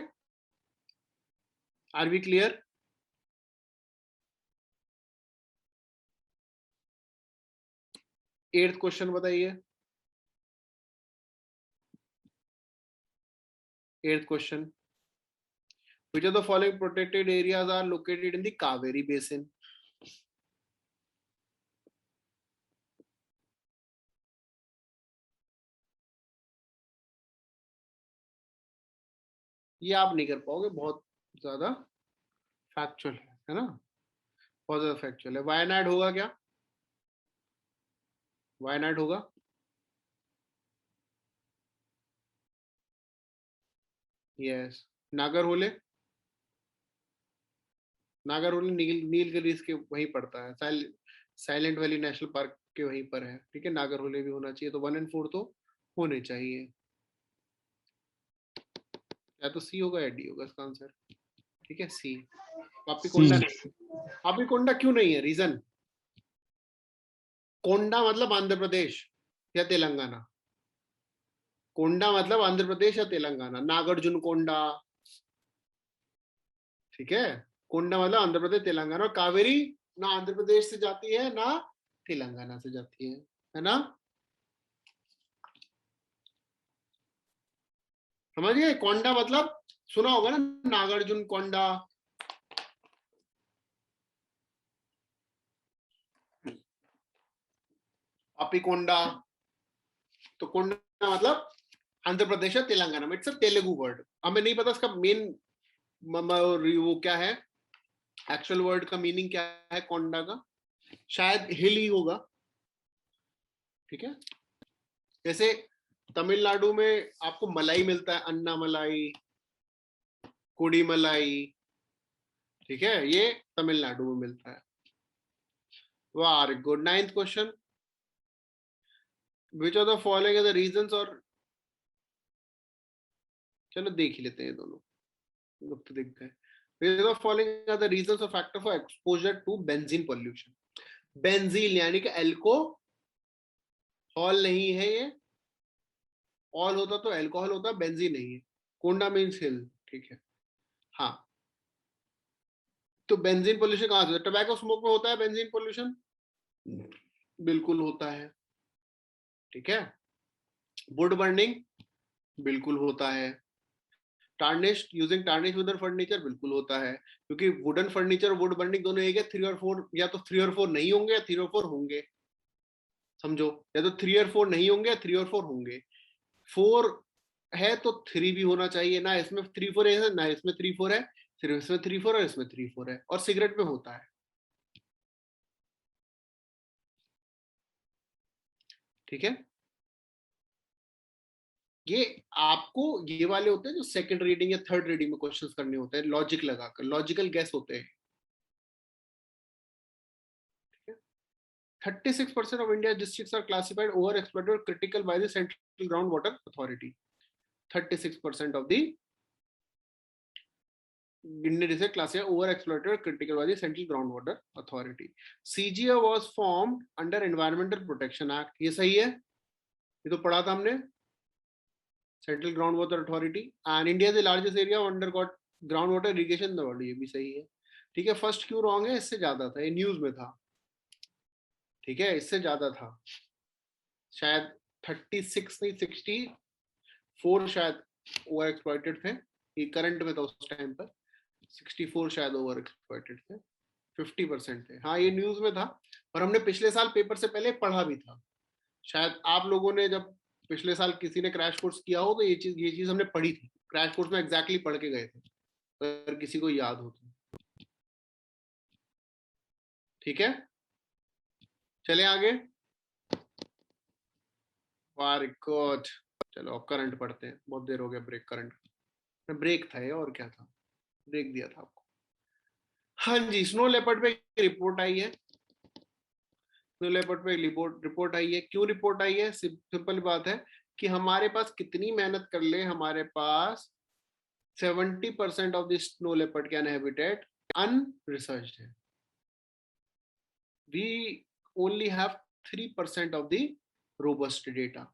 are we clear? Eighth question बताइए, 8th क्वेश्चन, which of the following protected areas are located in the Kaveri basin? ये आप नहीं कर पाओगे, बहुत ज्यादा फैक्चुअल है ना, बहुत ज्यादा फैक्चुअल है। वायनाड होगा क्या? वायनाड होगा? यस। नागरहोले, नागरहोले नीलगिरीज के वहीं पड़ता है, साइलेंट वैली नेशनल पार्क के वहीं पर है। ठीक है, नागरहोले भी होना चाहिए, तो 1 और 4 तो होने चाहिए। या तो सी होगा या डी होगा इसका आंसर। ठीक है, सी। पापीकोंडा नहीं, पापीकोंडा क्यों नहीं है? रीजन, कोंडा मतलब आंध्र प्रदेश या तेलंगाना, कोंडा मतलब आंध्र प्रदेश या तेलंगाना, नागार्जुन कोंडा। ठीक है, कोंडा मतलब आंध्र प्रदेश तेलंगाना, और कावेरी ना आंध्र प्रदेश से जाती है ना तेलंगाना से जाती है ना? समझिए, कोंडा मतलब सुना होगा ना, नागार्जुन कोंडा। पापीकोंडा, तो कोंडा मतलब आंध्र प्रदेश या तेलंगाना में, इट्स अ तेलुगु वर्ड। हमें नहीं पता इसका मेन वो क्या है, एक्चुअल वर्ड का मीनिंग क्या है कोंडा का, शायद हिल ही होगा। ठीक है, जैसे तमिलनाडु में आपको मलाई मिलता है, अन्ना मलाई, कुड़ी मलाई। ठीक है, ये तमिलनाडु में मिलता है। Very good. 9th question, which of the following are the reasons, और चलो देख ही लेते हैं दोनों, लोग तो दिख गए। Which of the following are the reasons or factor for exposure to benzene pollution? Benzene यानी कि एल्कोहल नहीं है ये, ऑल होता तो एल्कोहल होता, बेंजीन नहीं है। कोंडा मीन्स हिल। ठीक है, हाँ, तो बेंजीन पोल्यूशन कहां से? टोबैको स्मोक में होता है बेंजीन पोल्यूशन, बिल्कुल होता है। ठीक है, वुड बर्निंग बिल्कुल होता है। Tarnish, using tarnish wooden furniture बिल्कुल होता है, क्योंकि वुडन फर्नीचर और वुड बर्निंग दोनों एक है। 3 और 4, या तो 3 और 4 नहीं होंगे या 3 और 4 होंगे, समझो, या तो 3 और 4 नहीं होंगे या 3 और 4 होंगे। 4 है तो 3 भी होना चाहिए ना, इसमें 3 4 है ना, इसमें 3 4 है, सिर्फ इसमें 3-4 और इसमें 3-4 है, और सिगरेट में होता है। ठीक है, ये आपको ये वाले होते हैं जो सेकंड रीडिंग या थर्ड रीडिंग में क्वेश्चंस करने होते हैं, लॉजिक लगाकर, लॉजिकल गैस होते हैं। 36% of India's districts are classified overexploited or critical by the Central Groundwater Authority. 36% of the Indian districts classified overexploited or critical by the Central Groundwater Authority. CGA was formed under Environmental Protection Act. ये सही है, ये तो पढ़ा था हमने, Central Groundwater Authority. And India is the largest area undergot groundwater irrigation in the world. ये भी सही है। ठीक है, फर्स्ट क्यों रॉन्ग है, इससे ज्यादा था, ये न्यूज में था। ठीक है, इससे ज्यादा था, शायद 36 नहीं 64 शायद ओवर एक्सप्लॉइटेड थे, ये करंट में था उस टाइम पर। 64 शायद ओवर एक्सप्लॉइटेड थे, 50% थे। हाँ, ये न्यूज में था, और हमने पिछले साल पेपर से पहले पढ़ा भी था। शायद आप लोगों ने जब पिछले साल किसी ने क्रैश कोर्स किया हो तो ये चीज हमने पढ़ी थी, क्रैश कोर्स में एग्जैक्टली पढ़ के गए थे, अगर किसी को याद हो तो। ठीक है, चले आगे। वेरी गुड, चलो अब करंट पढ़ते हैं, बहुत देर हो गया ब्रेक, करंट ब्रेक था ये, और क्या था, ब्रेक दिया था आपको। हाँ जी, स्नो लेपर्ड पे रिपोर्ट आई है, स्नो लेपर्ड पे रिपोर्ट आई है। क्यों रिपोर्ट आई है, सिंपल बात है कि हमारे पास कितनी मेहनत कर ले, हमारे पास 70% of the snow leopard can habitat unresearched है। We only have 3% of the robust data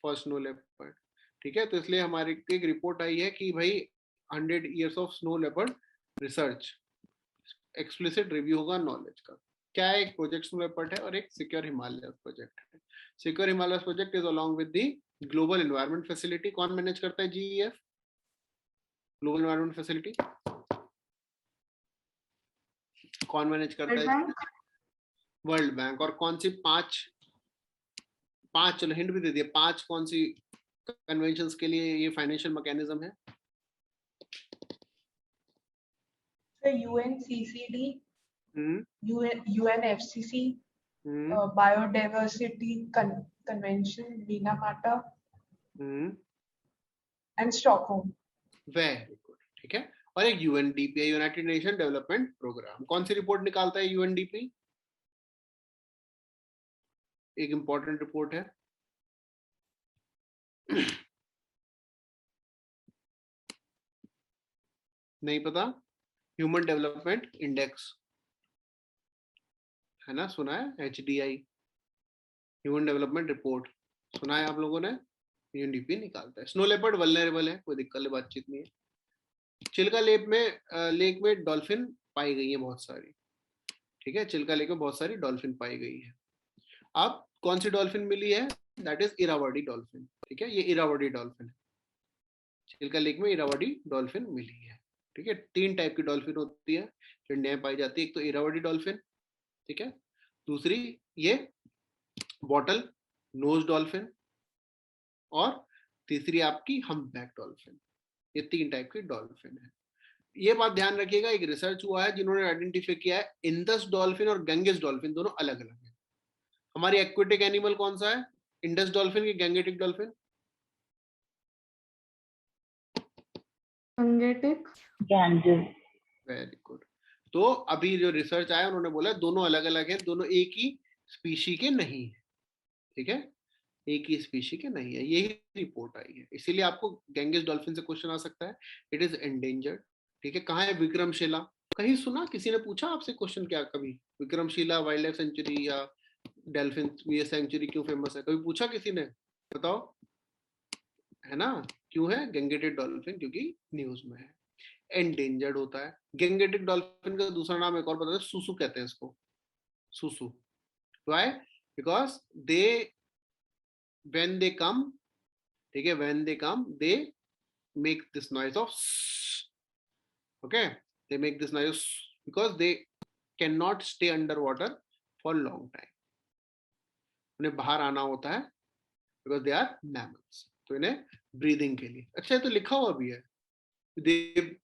for snow leopard. ठीक है, तो इसलिए हमारी एक रिपोर्ट आई है कि भाई 100 years of snow leopard research, explicit review होगा नॉलेज का। क्या है, एक प्रोजेक्ट स्नो लेपर्ड है और एक सिक्योर हिमालय प्रोजेक्ट है। Secure Himalaya project is along with the global environment facility. कौन मैनेज करता है GEF, ग्लोबल एनवायरनमेंट फैसिलिटी कौन मैनेज करता है? World bank. और कौन सी पांच चलो हिंट भी दे दिया, 5 कौन सी कन्वेंशंस के लिए ये फाइनेंशियल मैकेनिज्म है? UNCCD, UNFCCC, Biodiversity Convention, Minamata, and Stockholm. वेरी गुड, ठीक है। और एक UNDP, united nation development programme. कौन सी रिपोर्ट निकालता है UNDP? एक इंपॉर्टेंट रिपोर्ट है, नहीं पता? ह्यूमन डेवलपमेंट इंडेक्स है ना, सुना है? HDI, ह्यूमन डेवलपमेंट रिपोर्ट सुना है आप लोगों ने? UNDP निकालता है। स्नो लेपर्ड वल्नरेबल है, कोई दिक्कत की बातचीत नहीं है। चिल्का लेक में डॉल्फिन पाई गई है बहुत सारी। ठीक है, चिल्का लेक में बहुत सारी डॉल्फिन पाई गई है। अब कौन सी डॉल्फिन मिली है? That is Irrawaddy dolphin. ठीक है, ये इरावदी डॉल्फिन है, चिल्का लेक में इरावदी डॉल्फिन मिली है। ठीक है, 3 टाइप की डॉल्फिन होती है जो इंडिया में पाई जाती है। एक तो इरावदी डॉल्फिन, ठीक है, दूसरी ये बॉटल नोज डॉल्फिन, और तीसरी आपकी हम्पबैक डॉल्फिन। ये 3 टाइप की डॉल्फिन है। ये बात ध्यान रखिएगा, एक रिसर्च हुआ है जिन्होंने आइडेंटिफाई किया है इंडस डॉल्फिन और गंगेस डॉल्फिन दोनों अलग अलग है। हमारी एक्वेटिक एनिमल कौन सा है, इंडस डॉल्फिन की गैंगेटिक डॉल्फिन? Very good. तो अभी जो रिसर्च आया उन्होंने बोला दोनों अलग अलग है, दोनों एक ही स्पीशी के नहीं है। ठीक है, एक ही स्पीशी के नहीं है, यही रिपोर्ट आई है। इसीलिए आपको गैंगेस डॉल्फिन से क्वेश्चन आ सकता है, इट इज एंडेंजर्ड। ठीक है, कहाँ है विक्रमशिला? कहीं सुना, किसी ने पूछा आपसे क्वेश्चन क्या कभी? विक्रमशिला वाइल्ड लाइफ सेंचुरी या डॉल्फिन ये सेंचुरी क्यों फेमस है, कभी पूछा किसी ने? बताओ, है ना? क्यों है गैंगेटेड डॉल्फिन? क्योंकि न्यूज में है, एंडेंजर्ड होता है। गैंगेटिक डॉल्फिन का दूसरा नाम एक और बता दो, सुसु कहते हैं इसको, सुसु। Why? Because they when they come, ठीक है, when they come they make this noise of okay, they make this noise because they cannot stay underwater for long time, उन्हें बाहर आना होता है because they are mammals, तो इन्हें breathing के लिए। अच्छा, ये तो लिखा हुआ भी है, they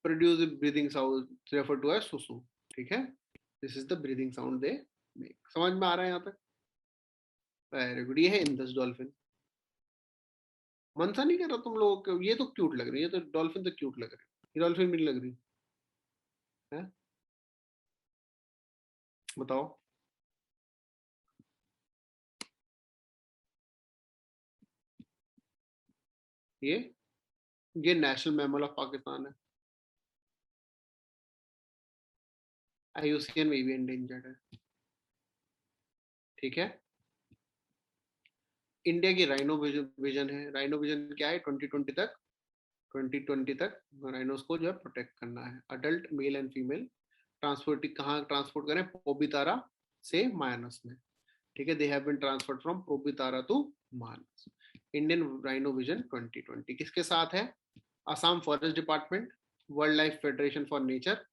produce a breathing sound referred to as susu. ठीक है, this is the breathing sound they make. समझ में आ रहा है यहाँ तक? Very good. ये है इंडस डॉल्फिन. मन सा नहीं कर रहा तुम लोगों को? ये तो क्यूट लग रही है, ये तो डॉल्फिन तो क्यूट लग रही है, ये डॉल्फिन भी नहीं लग रही है? बताओ. ये नेशनल मैमल ऑफ पाकिस्तान है. IUCN में भी एंडेंजर्ड है. ठीक है. इंडिया की राइनो विजन है. राइनो विजन क्या है? 2020 तक राइनोस को जो है प्रोटेक्ट करना है. अडल्ट मेल एंड फीमेल कहाँ ट्रांसपोर्ट करें? पोबितारा से मायनस में. ठीक है, they have been transferred from Pobitora to Manas. Indian rhino vision 2020 किसके साथ है? Assam forest department, world life federation for nature,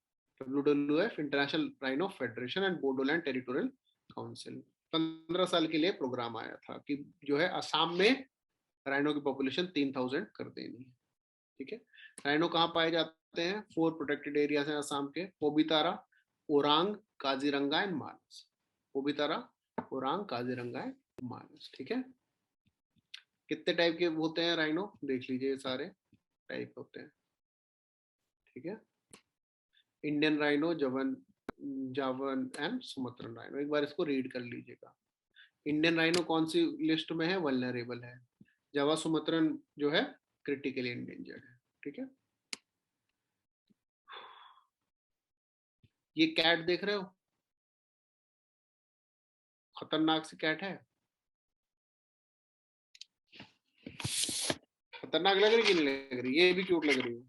WWF, international rhino federation and Bodoland territorial council. 15 साल के लिए प्रोग्राम आया था कि जो है असम में राइनो की पॉपुलेशन 3000 कर देनी है. ठीक है. राइनो कहाँ पाए जाते हैं? 4 प्रोटेक्टेड एरियाज हैं असम के: पोबितारा, ओरांग, काजीरंगा एंड मानस. पोबितारा, ओरांग, काजीरंगा एंड मानस. ठीक है. कितने टाइप के होते हैं राइनो? देख लीजिए, सारे टाइप होते हैं. ठीक है. इंडियन राइनो, जावन एंड सुमत्रन राइनो. एक बार इसको रीड कर लीजिएगा. इंडियन राइनो कौन सी लिस्ट में है? वल्नरेबल है. जावा सुमत्रन जो है क्रिटिकली एंडेंजर्ड है. ठीक है. ये कैट देख रहे हो? खतरनाक सी कैट है. खतरनाक लग रही कि नहीं लग रही? ये भी क्यूट लग रही है.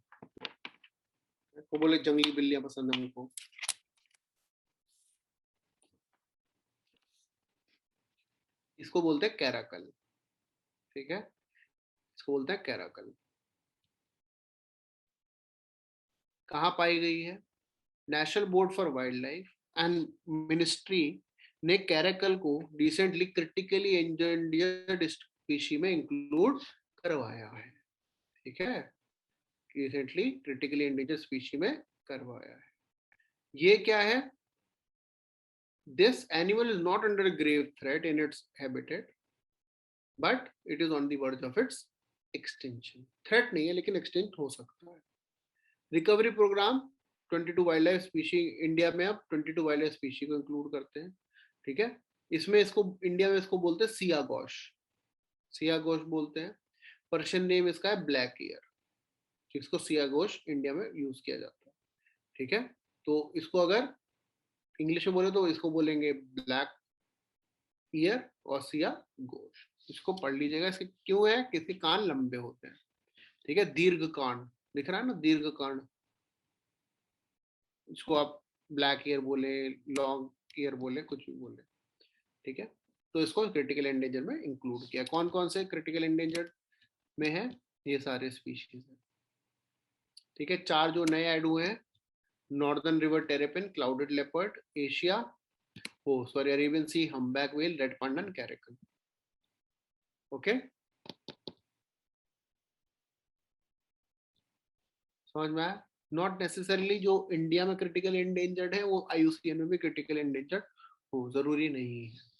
वो बोले जंगली बिल्लियां पसंद है मुझको. इसको बोलते हैं कैराकल. ठीक है, इसको बोलते हैं कैराकल. कहाँ पाई गई है? National board for wild life and ministry ने कैराकल को रिसेंटली क्रिटिकली एंडेंजर्ड स्पीशी में इंक्लूड करवाया है. ठीक है, रिसेंटली क्रिटिकली एंडेंजर्ड स्पीशी में करवाया है. ये क्या है? This animal is not under grave threat in its habitat, but it is on the verge of its extinction. Threat नहीं है, लेकिन extinct हो सकता है. Recovery programme 22 wildlife species. India में अब 22 वाइल्ड लाइफ स्पीशीज को इंक्लूड करते हैं. ठीक है. इसमें इसको इंडिया में इसको बोलते हैं सिया गोश. सिया गोश बोलते हैं. पर्शियन नेम इसका है ब्लैक ईयर, जिसको सिया गोश इंडिया में यूज किया जाता है. ठीक है. तो इसको अगर इंग्लिश में बोले तो इसको बोलेंगे ब्लैक ईयर और सिया गोश. इसको पढ़ लीजिएगा. इसके क्यों है? किसके कान लंबे होते हैं. ठीक है. दीर्घ कान दिख रहा है ना, दीर्घ कान. इसको आप ब्लैक ईयर बोले, लॉन्ग ईयर बोले, कुछ भी बोले. ठीक है. तो इसको क्रिटिकल एंडेंजर में इंक्लूड किया. कौन कौन से क्रिटिकल एंडेंजर में है? ये सारे स्पीशीज है. ठीक है. 4 जो नए ऐड हुए हैं: northern river terrapin, clouded leopard, Asia, Arabian sea humpback whale, red panda, caracal. Okay, समझ में आया? नॉट नेसेसरली जो इंडिया में क्रिटिकल एंडेंजर्ड है वो IUCN में भी क्रिटिकल एंडेंजर्ड हो, जरूरी नहीं है.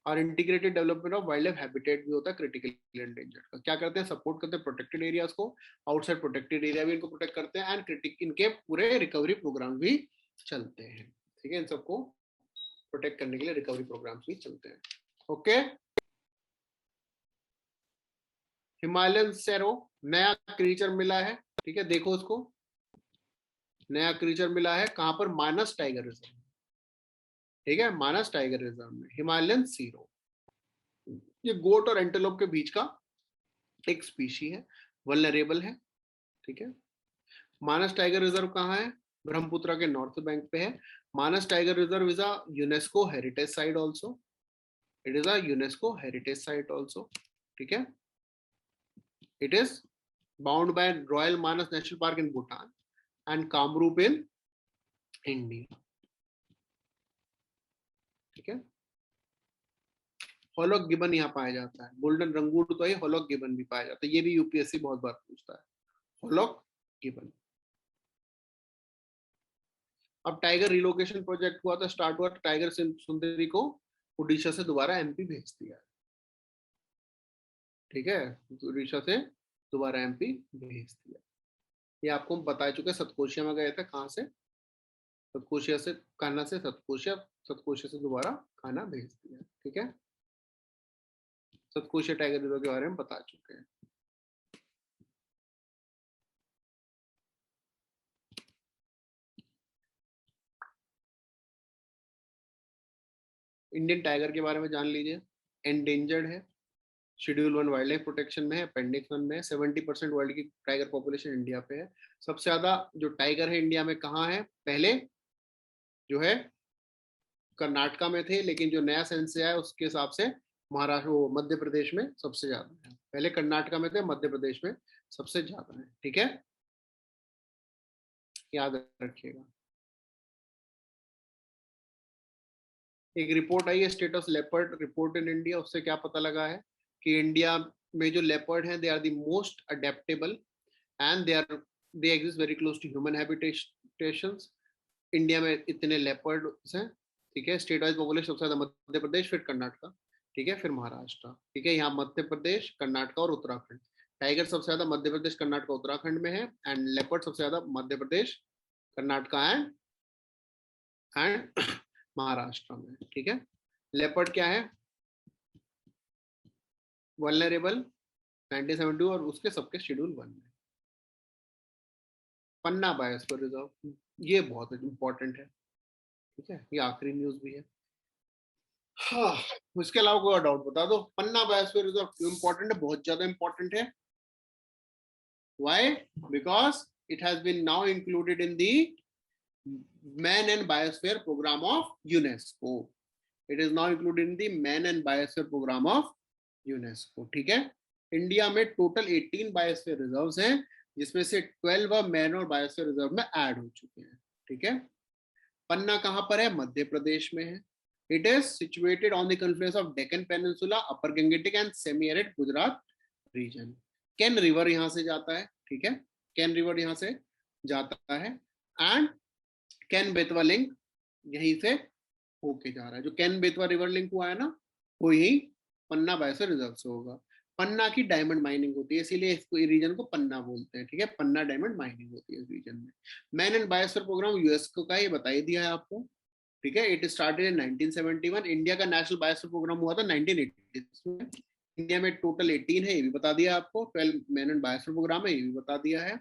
और integrated development of wild life habitat भी होता है क्रिटिकल एंडेंजर्ड का. क्या करते हैं? सपोर्ट करते हैं प्रोटेक्टेड एरियाज को, आउटसाइड प्रोटेक्टेड एरिया भी इनको प्रोटेक्ट करते हैं, एंड इनके पूरे रिकवरी प्रोग्राम भी चलते हैं. ठीक है. इन सबको प्रोटेक्ट करने के लिए रिकवरी प्रोग्राम्स भी चलते हैं. ओके. हिमालयन सैरो, नया क्रीचर मिला है. ठीक है, देखो उसको. नया क्रीचर मिला है कहां पर? मानस टाइगर रिजर्व. ठीक है, मानस टाइगर रिजर्व में हिमालयन सीरो. ये गोट और एंटेलोप के बीच का एक स्पीशी है, वल्नरेबल है. ठीक है. मानस टाइगर रिजर्व कहाँ है? ब्रह्मपुत्र के नॉर्थ बैंक पे है. Manas tiger reserve is a UNESCO heritage site also. It is a UNESCO heritage site also. ठीक है. It is bound by royal Manas national park in Bhutan and Kamrup in India. ठीक है. हॉलॉक गिबन यहाँ पाया जाता है. गोल्डन रंगूट तो है, हॉलॉक गिबन भी पाया जाता है. ये भी UPSC बहुत बार पूछता है. हॉलॉक गिवन। अब टाइगर रिलोकेशन प्रोजेक्ट हुआ था, स्टार्ट हुआ, टाइगर सुंदरी को उड़ीसा से दोबारा एमपी भेज दिया, ठीक है, उड़ीसा से दोबारा एमपी भेज दिया। ये आपको बता चुके, सतकोशिया में गए थे, कहाँ से, सतकोशिया से, कान्हा से सतकोशिया, सतकोशिया से दोबारा कान्हा भेज दिया, ठीक है। सतकोशिया टाइगर रिजर्व के बारे में बता चुके हैं। इंडियन टाइगर के बारे में जान लीजिए, एंडेंजर्ड है, शेड्यूल 1 वाइल्ड लाइफ प्रोटेक्शन में है, अपेंडिक्स 1 में है, 70% वर्ल्ड की टाइगर पॉपुलेशन इंडिया पे है। सबसे ज्यादा जो टाइगर है इंडिया में कहाँ है, पहले जो है कर्नाटका में थे, लेकिन जो नया सेंसस आया उसके हिसाब से महाराष्ट्र, वो मध्य प्रदेश में सबसे ज्यादा है। पहले कर्नाटका में थे, मध्य प्रदेश में सबसे ज्यादा है, ठीक है, याद रखिएगा। एक रिपोर्ट आई है, status leopard report in India, उससे क्या पता लगा है कि इंडिया में जो लेपर्ड हैं, they are the most adaptable and they exist very close to human habitations. India में इतने लेपर्ड्स हैं, ठीक है। स्टेट वाइज पॉपुलेशन सबसे ज्यादा मध्य प्रदेश, फिर कर्नाटका, ठीक है, फिर महाराष्ट्र, ठीक है। यहाँ मध्य प्रदेश, कर्नाटका और उत्तराखंड। टाइगर सबसे ज्यादा मध्य प्रदेश, कर्नाटका, उत्तराखंड में है, एंड लेपर्ड सबसे ज्यादा मध्य प्रदेश, कर्नाटका एंड महाराष्ट्र में, ठीक है। लेपर्ड क्या है, वल्नरेबल 1972 और उसके सबके शेड्यूल 1 में। पन्ना बायोस्फीयर रिजर्व, ये बहुत इंपॉर्टेंट है, ठीक है, ये आखिरी न्यूज भी है। हाँ, इसके अलावा कोई डाउट बता दो। पन्ना बायोस्फीयर रिजर्व क्यों इंपॉर्टेंट है, बहुत ज्यादा इंपॉर्टेंट है। Why? Because it has been now included in the Man and Biosphere Program of UNESCO. It is now included in the Man and Biosphere Program of UNESCO. ठीक है। India में total 18 biosphere reserves हैं, जिसमें से 12 man और biosphere reserve में add हो चुके हैं, ठीक है। पन्ना कहाँ पर है, मध्य प्रदेश में है। It is situated on the confluence of Deccan peninsula, upper Gangetic and semi arid Gujarat region. Ken river यहाँ से जाता है, ठीक है, केन रिवर यहाँ से जाता है, एंड कैन बेतवा लिंक यहीं से होके जा रहा है। जो कैन बेतवा रिवर लिंक हुआ है ना, वो यही पन्ना बायोस्फीयर रिजर्व से होगा। पन्ना की डायमंड माइनिंग होती है, इसीलिए इसको रीजन को पन्ना बोलते हैं, ठीक है। पन्ना डायमंड माइनिंग होती है इस रीजन में। मैन एंड बायोस्फीयर प्रोग्राम यूएसको का, ये बता ही दिया है आपको, ठीक है। It started in 1971। इंडिया का नेशनल बायोस्फीयर प्रोग्राम हुआ था 1980 में। इंडिया में टोटल 18 है, ये भी बता दिया आपको। 12 मैन एंड बायोस्फीयर प्रोग्राम है, ये भी बता दिया है,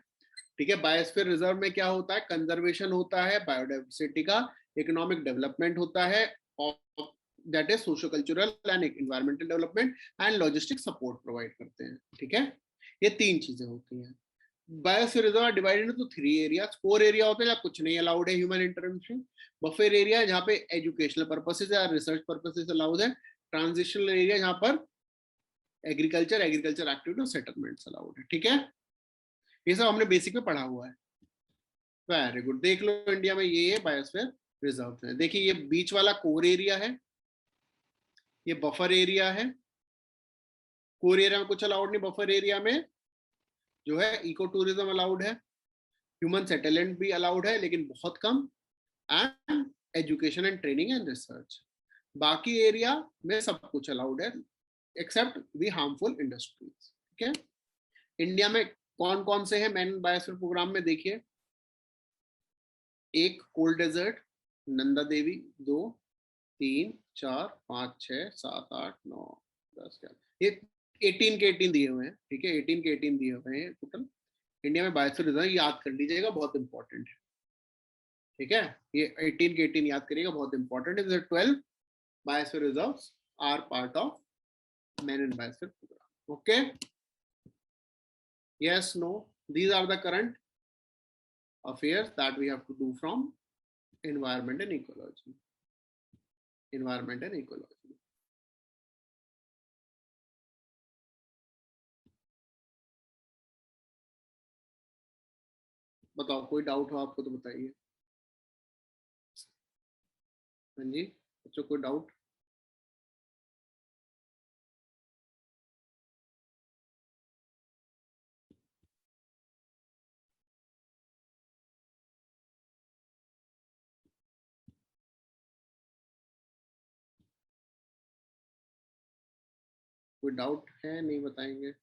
ठीक है। बायोस्फीयर रिजर्व में क्या होता है, कंजर्वेशन होता है बायोडाइवर्सिटी का, इकोनॉमिक डेवलपमेंट होता है, और that is socio cultural and environmental development and logistic support provide करते हैं, ठीक है। ये 3 चीजें होती हैं। Biosphere reserve divided into 3 areas. Core area होते हैं जहाँ कुछ नहीं अलाउड है ह्यूमन इंटरवेंशन। बफर एरिया जहाँ पे एजुकेशनल पर्पसेस या रिसर्च पर्पसेस अलाउड है। ट्रांजिशनल एरिया जहाँ पर एग्रीकल्चर एक्टिविटी सेटलमेंट्स अलाउड है, ठीक है। ये सब हमने बेसिक में पढ़ा हुआ है। वेरी गुड, देख लो इंडिया में ये बायोस्फीयर रिजर्व है। देखिए ये बीच वाला कोर एरिया है, ये बफर एरिया है। कोर एरिया में कुछ अलाउड नहीं, बफर एरिया में जो है इको टूरिज्म अलाउड है, ह्यूमन सेटलमेंट भी अलाउड है लेकिन बहुत कम, and education and training and research. बाकी एरिया में सब कुछ अलाउड है एक्सेप्ट दी हार्मफुल इंडस्ट्रीज, ठीक है। इंडिया में कौन कौन से हैं मैन बायोस्फीयर प्रोग्राम में, देखिए, एक कोल्ड डेजर्ट, नंदा देवी, 2, 3, 4, 5, 6, 7, 8, 9, 10, ये 18 के 18 दिए हुए हैं, ठीक है। 18 के 18 दिए हुए हैं टोटल इंडिया में बायोस्फीयर रिजर्व, याद कर लीजिएगा, बहुत इंपॉर्टेंट है, ठीक है। ये 18 के 18 याद करिएगा, बहुत इंपॉर्टेंट है। 12 biosphere reserves are part of man and biosphere programme, okay. Yes, no, these are the current affairs that we have to do from environment and ecology. Environment and ecology. बताओ, कोई डाउट हो आपको तो बताइए। हाँ जी बच्चों, कोई डाउट? कोई डाउट है? नहीं बताएंगे?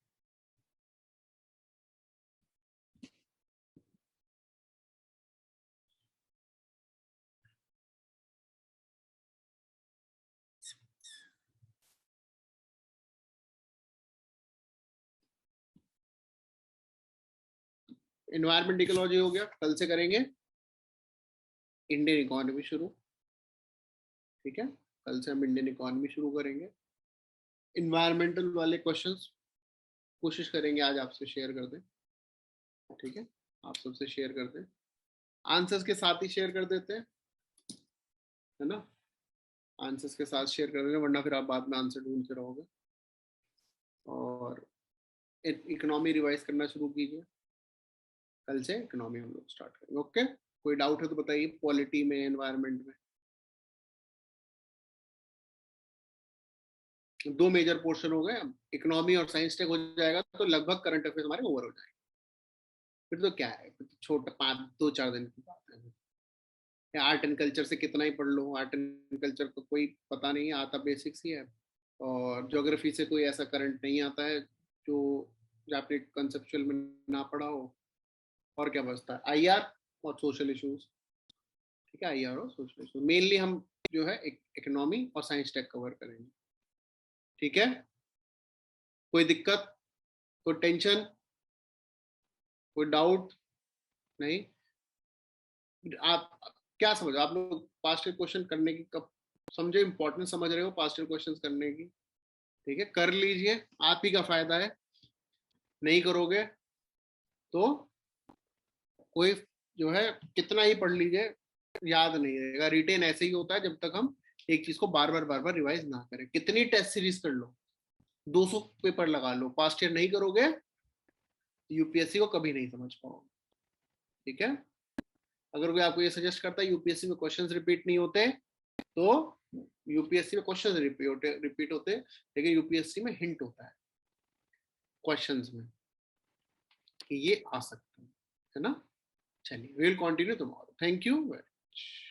एनवायरमेंट इकोलॉजी हो गया, कल से करेंगे इंडियन इकोनॉमी शुरू। ठीक है, कल से हम इंडियन इकोनॉमी शुरू करेंगे। इन्वायरमेंटल वाले क्वेश्चंस कोशिश करेंगे आज आपसे शेयर कर दें। ठीक है, आप सबसे शेयर कर दें, आंसर्स के साथ ही शेयर कर देते हैं, है ना? आंसर्स के साथ शेयर कर देंगे, वरना फिर आप बाद में आंसर ढूंढते रहोगे। और इकोनॉमी रिवाइज करना शुरू कीजिए, कल से इकोनॉमी हम लोग स्टार्ट करेंगे। ओके, कोई डाउट है तो बताइए, पॉलिटी में, एनवायरमेंट में। 2 मेजर पोर्शन हो गए, अब इकोनॉमी और साइंस टेक हो जाएगा तो लगभग करंट अफेयर्स हमारे ओवर हो जाएंगे। फिर तो क्या है, फिर तो छोटा 5-2-4 दिन की बात है। आर्ट एंड कल्चर से कितना ही पढ़ लो, आर्ट एंड कल्चर को कोई पता नहीं आता, बेसिक्स ही है। और ज्योग्राफी से कोई ऐसा करंट नहीं आता है जो आपने कंसेप्चुअल में ना पढ़ा हो। और क्या बचता है? आईआर और सोशल इश्यूज। ठीक है, आईआर और सोशल इश्यूज मेनली हम जो है इकोनॉमी और साइंस टेक कवर करेंगे। ठीक है, कोई दिक्कत, कोई टेंशन, कोई डाउट? नहीं? आप क्या समझ, आप लोग पास्ट ईयर क्वेश्चन करने की कब समझे, इंपॉर्टेंट समझ रहे हो पास्ट ईयर क्वेश्चन करने की? ठीक है, कर लीजिए, आप ही का फायदा है। नहीं करोगे तो कोई जो है कितना ही पढ़ लीजिए याद नहीं रहेगा। रिटेन ऐसे ही होता है जब तक हम एक चीज को बार बार रिवाइज ना करें। कितनी टेस्ट सीरीज कर लो, 200 पेपर लगा लो, पास्ट ईयर नहीं करोगे यूपीएससी को कभी नहीं समझ पाओगे। ठीक है, अगर कोई आपको ये सजेस्ट करता है यूपीएससी में क्वेश्चंस रिपीट नहीं होते, तो यूपीएससी में क्वेश्चंस रिपीट होते, लेकिन यूपीएससी में हिंट होता है क्वेश्चंस में कि ये आ सकते हैं, है ना? चलिए, we will continue tomorrow. Thank you very much.